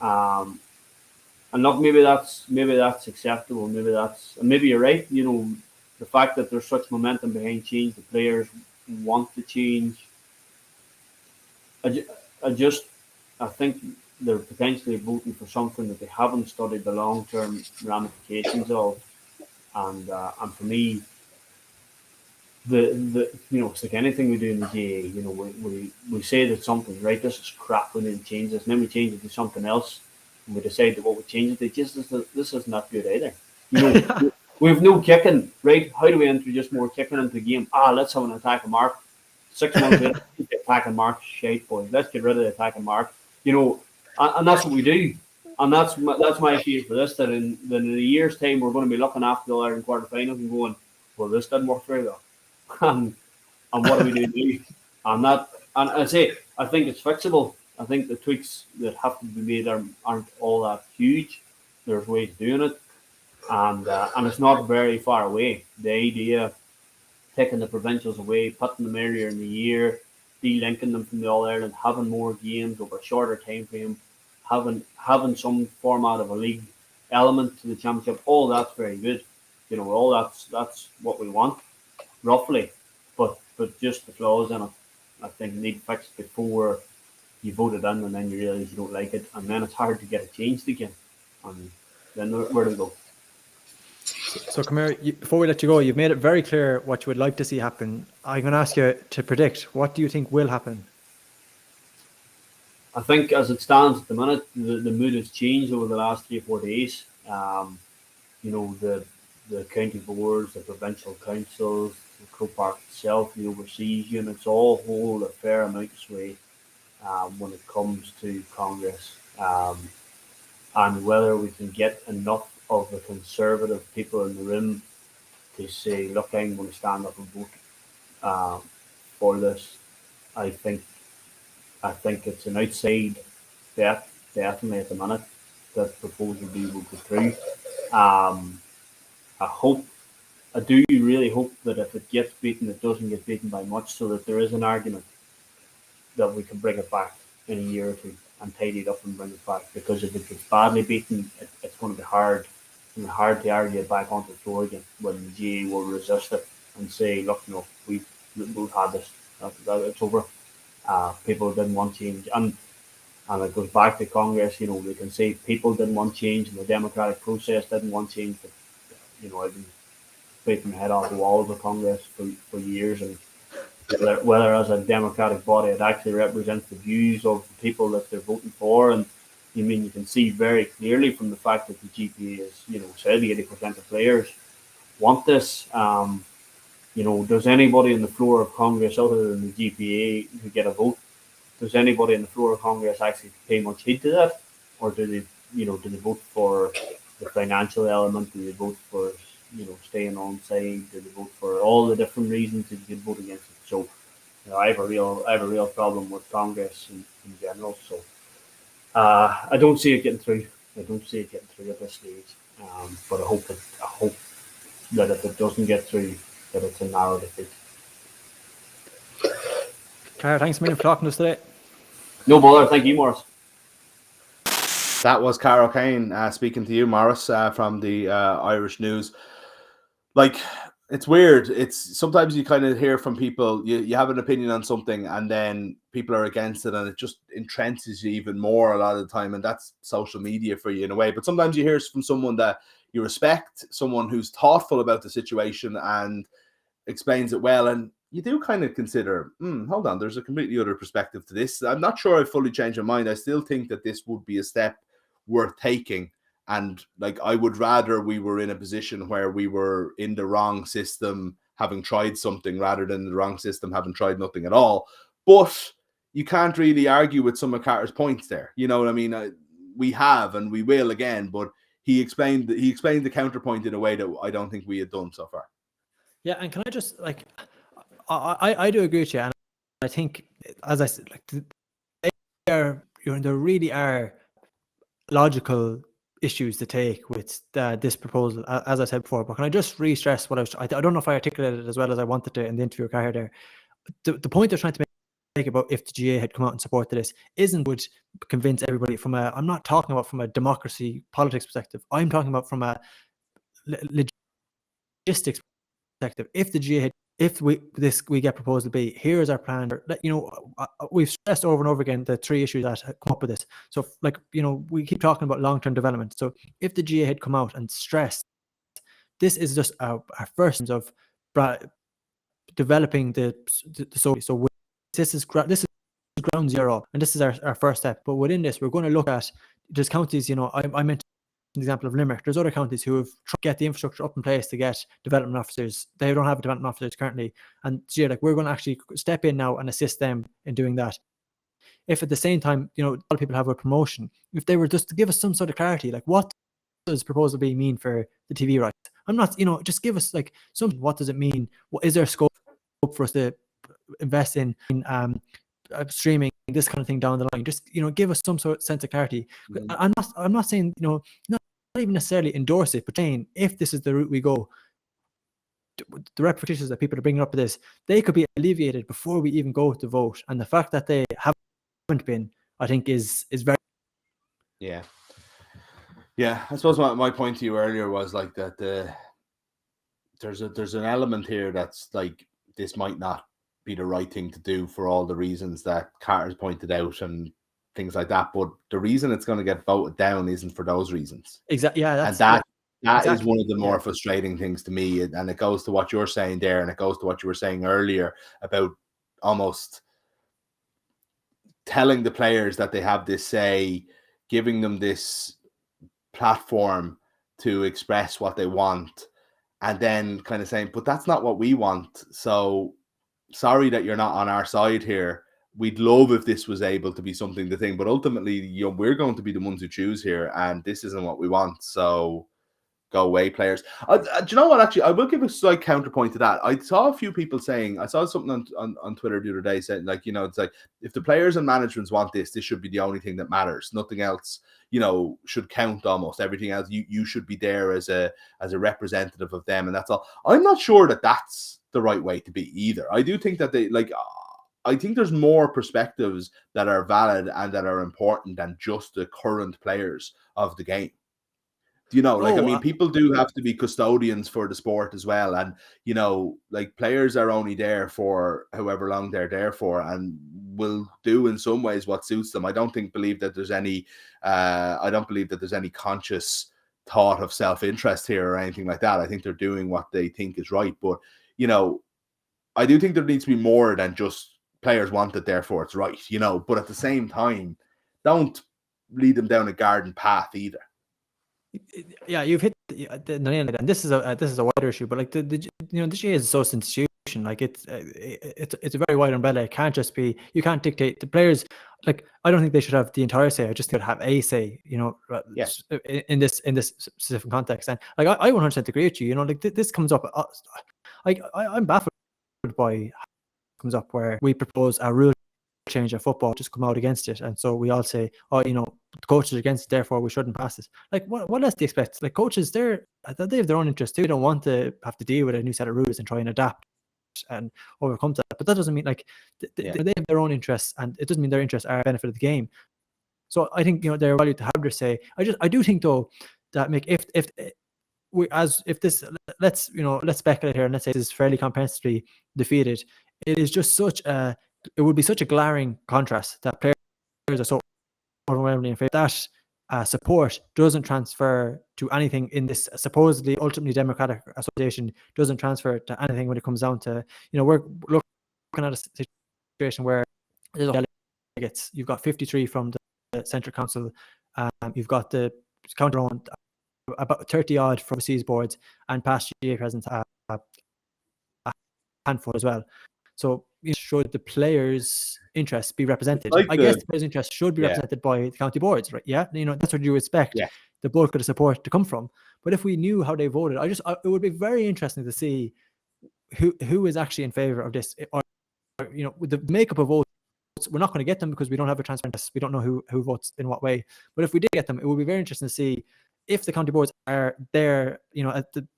And look, maybe that's acceptable. Maybe you're right. The fact that there's such momentum behind change, the players want to change. I think they're potentially voting for something that they haven't studied the long-term ramifications of. And for me, it's like anything we do in the GAA. We say that something's right, this is crap, we need to change this, and then we change it to something else, and we decide that what we change it to, this is not good either. We have no kicking, right? How do we introduce more kicking into the game? Let's have an attack of mark. 6 months later, the attacking mark, shite boys. Let's get rid of the attacking mark. You know, and that's what we do. And that's my fear for this. That in a year's time, we're going to be looking after the Ireland quarterfinals and going, well, this didn't work very well. And what do we do? And I say, I think it's fixable. I think the tweaks that have to be made aren't all that huge. There's ways of doing it, and it's not very far away. The idea, taking the provincials away, putting them earlier in the year, delinking them from the All Ireland, having more games over a shorter time frame, having some format of a league element to the championship. All that's very good. You know, all that's what we want, roughly. But just the flaws in it, I think, need fixed before you vote it in, and then you realise you don't like it, and then it's hard to get it changed again. And then where do we go? So, Cahair, before we let you go, you've made it very clear what you would like to see happen. I'm going to ask you to predict. What do you think will happen? I think, as it stands at the minute, the mood has changed over the last 3 or 4 days. You know, the county boards, the provincial councils, the Croke Park itself, the overseas units, all hold a fair amount of sway when it comes to Congress. And whether we can get enough of the conservative people in the room to say, look, I'm going to stand up and vote for this. I think it's an outside bet, definitely at the minute, that proposal B will go through. I do really hope that if it gets beaten, it doesn't get beaten by much, so that there is an argument that we can bring it back in a year or two and tidy it up and bring it back. Because if it gets badly beaten, it's going to be hard to argue it back onto the floor again, when the GAA will resist it and say, look, no, we've had this, it's over. People didn't want change, and it goes back to Congress. You know, they can say people didn't want change, and the democratic process didn't want change. But you know, I've been beating my head off the wall of Congress for years, and whether as a democratic body it actually represents the views of the people that they're voting for. And you can see very clearly from the fact that the GPA is, you know, said 80% of players want this. You know, does anybody on the floor of Congress, other than the GPA, who get a vote, does anybody on the floor of Congress actually pay much heed to that? Or do they vote for the financial element? Do they vote for, you know, staying on side? Do they vote for all the different reasons that you can vote against it? So, you know, I have a real problem with Congress in general. So, I don't see it getting through. I don't see it getting through at this stage. But I hope that if it doesn't get through, that it's a narrow defeat. Cahair, thanks a million for talking to us today. No bother. Thank you, Maurice. That was Cahair O'Kane speaking to you, Maurice, from the Irish News. Like, it's weird. It's sometimes you kind of hear from people, you have an opinion on something, and then people are against it, and it just entrenches you even more a lot of the time. And that's social media for you in a way. But sometimes you hear from someone that you respect, someone who's thoughtful about the situation and explains it well, and you do kind of consider, hold on, there's a completely other perspective to this. I'm not sure I've fully changed my mind. I still think that this would be a step worth taking, and like, I would rather we were in a position where we were in the wrong system having tried something, rather than the wrong system having tried nothing at all. But you can't really argue with some of Carter's points there, you know what I mean? We have, and we will again, but he explained the counterpoint in a way that I don't think we had done so far. Yeah, and can I just, like, I do agree with you, and I think, as I said, like, there really are logical issues to take with this proposal, as I said before. But can I just re-stress what I don't know if I articulated it as well as I wanted to in the interview with Cahair there. The point they're trying to make about if the GAA had come out and supported this would convince everybody I'm not talking about from a democracy politics perspective. I'm talking about from a logistics perspective. If the GAA we get proposal B, here's our plan. You know, we've stressed over and over again the 3 issues that come up with this. So, like, you know, we keep talking about long-term development. So if the GAA had come out and stressed, this is just our first of developing the so this is ground zero, and this is our first step. But within this, we're going to look at, there's counties, you know, I mentioned example of Limerick. There's other counties who have tried to get the infrastructure up in place to get development officers. They don't have development officers currently, and like we're going to actually step in now and assist them in doing that. If at the same time, a lot of people have a promotion, if they were just to give us some sort of clarity, like what does Proposal B mean for the TV rights? I'm not, just give us like something. What does it mean? What is there scope for us to invest in streaming, this kind of thing down the line? Just give us some sort of sense of clarity. I'm not saying not even necessarily endorse it, but saying if this is the route we go, the repercussions that people are bringing up with this, they could be alleviated before we even go to vote. And the fact that they haven't been, I think, is very. Yeah, I suppose my point to you earlier was like that there's an element here that's like this might not be the right thing to do for all the reasons that Carter's pointed out and things like that. But the reason it's going to get voted down isn't for those reasons. Exactly. Yeah, and that is one of the more frustrating things to me. And it goes to what you're saying there, and it goes to what you were saying earlier about almost telling the players that they have this say, giving them this platform to express what they want, and then kind of saying, but that's not what we want, so sorry that you're not on our side here. We'd love if this was able to be something to think, but ultimately we're going to be the ones who choose here, and this isn't what we want, so go away, players. Do you know what, actually I will give a slight counterpoint to that. I saw a few people saying, I saw something on Twitter the other day saying, like, it's like, if the players and managements want this should be the only thing that matters. Nothing else should count. Almost everything else, you should be there as a representative of them, and that's all. I'm not sure that that's the right way to be either. I do think that I think there's more perspectives that are valid and that are important than just the current players of the game. People do have to be custodians for the sport as well. And, players are only there for however long they're there for, and will do in some ways what suits them. I don't believe that there's any conscious thought of self-interest here or anything like that. I think they're doing what they think is right. But, I do think there needs to be more than just players want it, therefore it's right, but at the same time, don't lead them down a garden path either. Yeah, you've hit the nail, and this is a wider issue. But like the GAA is a social institution. Like it's a very wide umbrella. It can't just be, you can't dictate the players. Like I don't think they should have the entire say. I just could have a say. Yes. In this specific context. And like I 100% agree with you. Like this comes up. I'm baffled by comes up where we propose a rule change of football, just come out against it, and so we all say, the coaches are against it, therefore we shouldn't pass it. Like what else do you expect? Like coaches, they have their own interest too. They don't want to have to deal with a new set of rules and try and adapt and overcome that. But that doesn't mean like they have their own interests, and it doesn't mean their interests are a benefit of the game. So I think they're valued to have their say. I do think though that let's speculate here and let's say this is fairly comprehensively defeated. It is just it would be such a glaring contrast that players are so overwhelmingly in favor. That support doesn't transfer to anything in this supposedly ultimately democratic association, doesn't transfer to anything when it comes down to, we're looking at a situation where there's delegates. You've got 53 from the Central Council. You've got the counter owned about 30 odd from overseas boards, and past GAA presidents a handful as well. So should the players' interests be represented? I guess the players' interests should be represented by the county boards, right? Yeah, that's what you expect the bulk of the support to come from. But if we knew how they voted, it would be very interesting to see who is actually in favor of this. Or with the makeup of votes, we're not going to get them because we don't have a transparent. We don't know who votes in what way. But if we did get them, it would be very interesting to see if the county boards are there.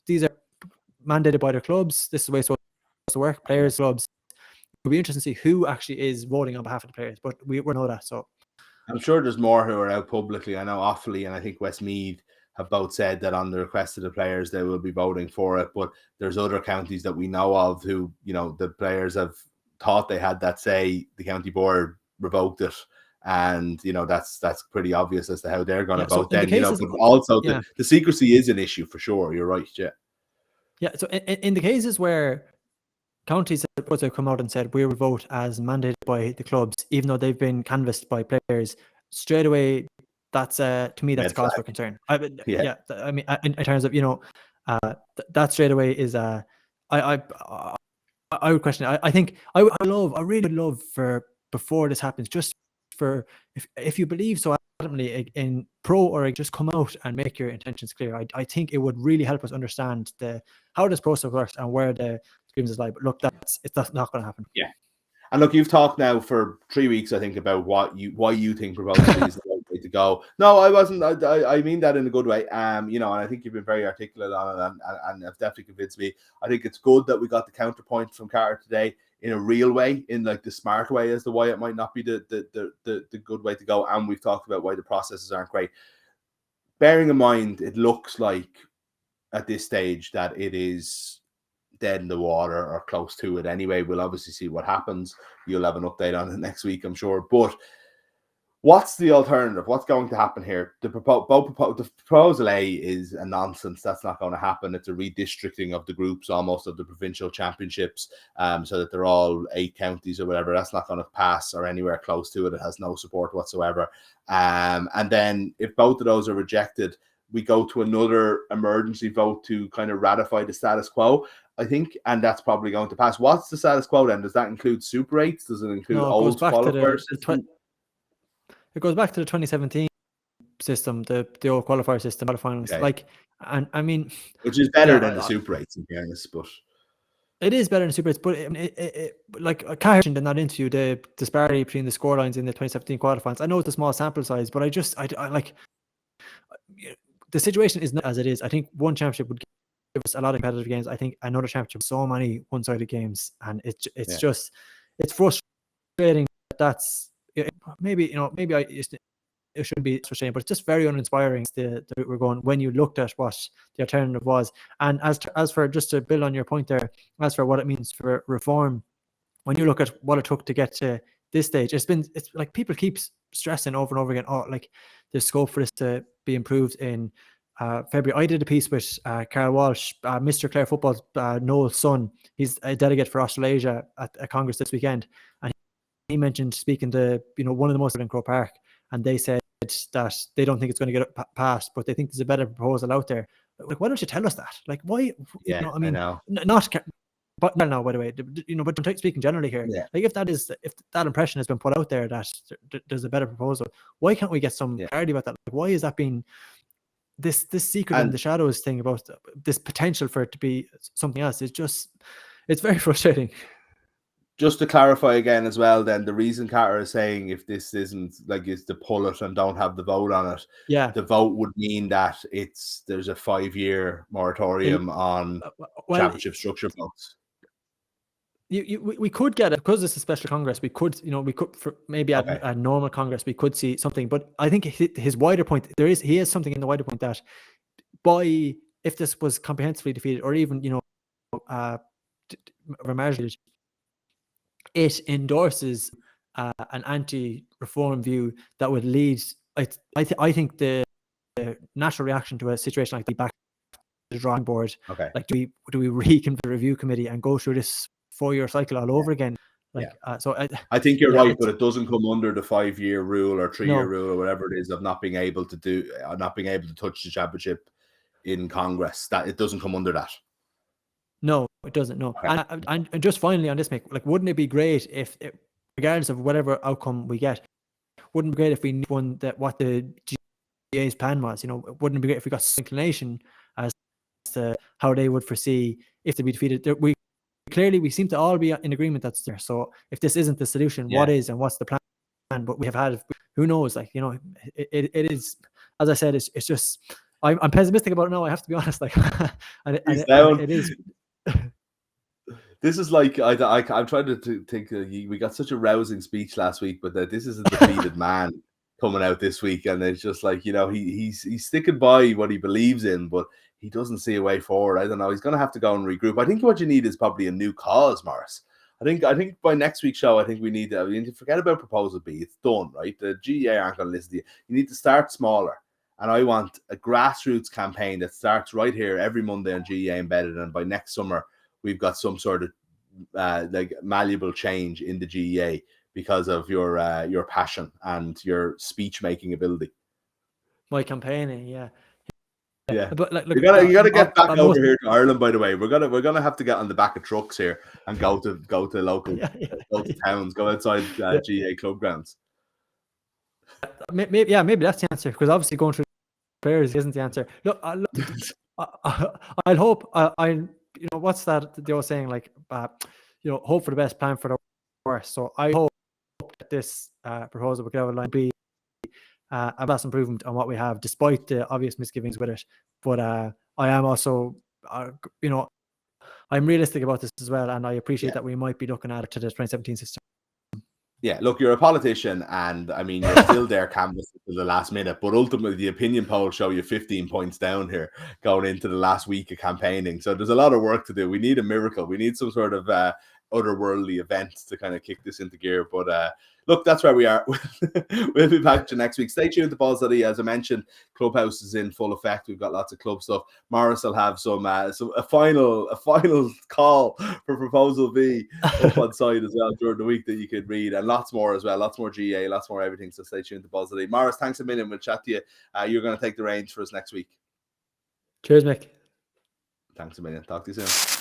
These are mandated by their clubs. This is the way it's supposed to work. Players, clubs. It would be interesting to see who actually is voting on behalf of the players, but we know that. So I'm sure there's more who are out publicly. I know Offaly and I think Westmeath have both said that on the request of the players they will be voting for it, but there's other counties that we know of who, the players have thought they had that say, the county board revoked it, and that's pretty obvious as to how they're going to vote then. But also the secrecy is an issue for sure. You're right. Yeah. So in the cases where counties have come out and said we will vote as mandated by the clubs, even though they've been canvassed by players, straight away that's to me that's Red cause for flag. concern. Yeah. I mean, in terms of that straight away is I would question it. I think I really would love for before this happens, just for if you believe so adamantly in pro or just come out and make your intentions clear. I think it would really help us understand how this process works and where the screams lie. But look, that's not going to happen. Yeah. And look, you've talked now for 3 weeks, I think, about why you think proposal is the right way to go. No, I wasn't. I mean that in a good way. You know, and I think you've been very articulate on it, and have definitely convinced me. I think it's good that we got the counterpoint from Cahair today in a real way, in like the smart way, as to why it might not be the good way to go. And we've talked about why the processes aren't great. Bearing in mind, it looks like at this stage that it is dead in the water or close to it anyway. We'll obviously see what happens. You'll have an update on it next week, I'm sure. But what's the alternative? What's going to happen here? The proposal A is a nonsense. That's not going to happen. It's a redistricting of the groups, almost of the provincial championships, so that they're all 8 counties or whatever. That's not going to pass or anywhere close to it. It has no support whatsoever. And then if both of those are rejected, we go to another emergency vote to kind of ratify the status quo, I think, and that's probably going to pass. What's the status quo then? Does that include Super 8s? Does it include old qualifiers? It goes back to the 2017 system, the old qualifier system, qualifying. Okay. Like, and I mean, which is better than the Super 8s, in fairness, but it is better than Super 8s. But it like Cahair mentioned in that interview, the disparity between the scorelines in the 2017 qualifiers. I know it's a small sample size, but I like the situation is not as it is. I think one championship would give us a lot of competitive games. I think another championship, so many one-sided games, and it's just it's frustrating. That's maybe it shouldn't be frustrating, but it's just very uninspiring. The route we're going when you looked at what the alternative was, and as for just to build on your point there, as for what it means for reform, when you look at what it took to get to this stage, it's like people keep stressing over and over again. Oh, like there's scope for this to be improved in February. I did a piece with Carl Walsh, Mr. Clare Football's Noel's son. He's a delegate for Australasia at Congress this weekend, and he mentioned speaking to one of the most in Croke Park, and they said that they don't think it's going to get passed, but they think there's a better proposal out there. Like, why don't you tell us that? Like, why? Yeah, I mean, I know. not. But now, by the way, but I'm speaking generally here. Yeah. Like, if that impression has been put out there that there's a better proposal, why can't we get some clarity about that? Like, why is that being this secret in the shadows thing about this potential for it to be something else? It's very frustrating. Just to clarify again as well, then the reason Cahair is saying if this isn't like is to pull it and don't have the vote on it, the vote would mean that there's a 5-year moratorium on championship structure votes. We could get it because it's a special Congress. We could for maybe at a normal Congress we could see something. But I think his wider point he has something in the wider point that if this was comprehensively defeated or even marginally, it endorses an anti-reform view that would lead. I think the natural reaction to a situation like the back to the drawing board. Okay. Like, do we reconvene the review committee and go through this 4-year cycle all over again? Like, so I think you're right, but it doesn't come under the 5-year rule or 3-year rule or whatever it is of not being able to touch the championship in Congress. That it doesn't come under that. No, it doesn't. No, and just finally on this, Mick, like, wouldn't it be great if, regardless of whatever outcome we get, wouldn't it be great if we knew what the GAA's plan was? Wouldn't it be great if we got some inclination as to how they would foresee if to be defeated? We seem to all be in agreement that's there. So if this isn't the solution, what is and what's the plan? But we have had, who knows? Like, it is, as I said, it's just I'm pessimistic about it now. I have to be honest. Like, and it is. This is like I'm trying to think. We got such a rousing speech last week, but this is a defeated man coming out this week, and it's just like he's sticking by what he believes in, but he doesn't see a way forward. I don't know. He's going to have to go and regroup. I think what you need is probably a new cause, Maurice. I think by next week's show, I think we need to forget about proposal B. It's done, right? The GAA aren't going to listen to you. You need to start smaller. And I want a grassroots campaign that starts right here every Monday on GAA Embedded. And by next summer, we've got some sort of like malleable change in the GAA because of your passion and your speech making ability. my campaigning, yeah. But like, look, you gotta get back over most, here to Ireland. By the way, we're gonna have to get on the back of trucks here and go to local go to towns, go outside GAA club grounds. Maybe that's the answer, because obviously going through players isn't the answer. Look, I'll hope. You know, what's that they were saying, like, you know, hope for the best, plan for the worst. So I hope that this proposal will be a vast improvement on what we have, despite the obvious misgivings with it. But I am also, you know, I'm realistic about this as well, and I appreciate that we might be looking at it to the 2017 system. Yeah, look, you're a politician, and I mean, you're still there canvassing to the last minute, but ultimately the opinion polls show you 15 points down here going into the last week of campaigning. So there's a lot of work to do. We need a miracle. We need some sort of otherworldly event to kind of kick this into gear. But look, that's where we are. We'll be back to next week. Stay tuned to Balls.ie. As I mentioned, Clubhouse is in full effect. We've got lots of club stuff. Maurice will have a final call for Proposal B up on side as well during the week that you could read, and lots more as well. Lots more GA, lots more everything. So stay tuned to Balls.ie. Maurice, thanks a million. We'll chat to you. You're going to take the reins for us next week. Cheers, Mick. Thanks a million. Talk to you soon.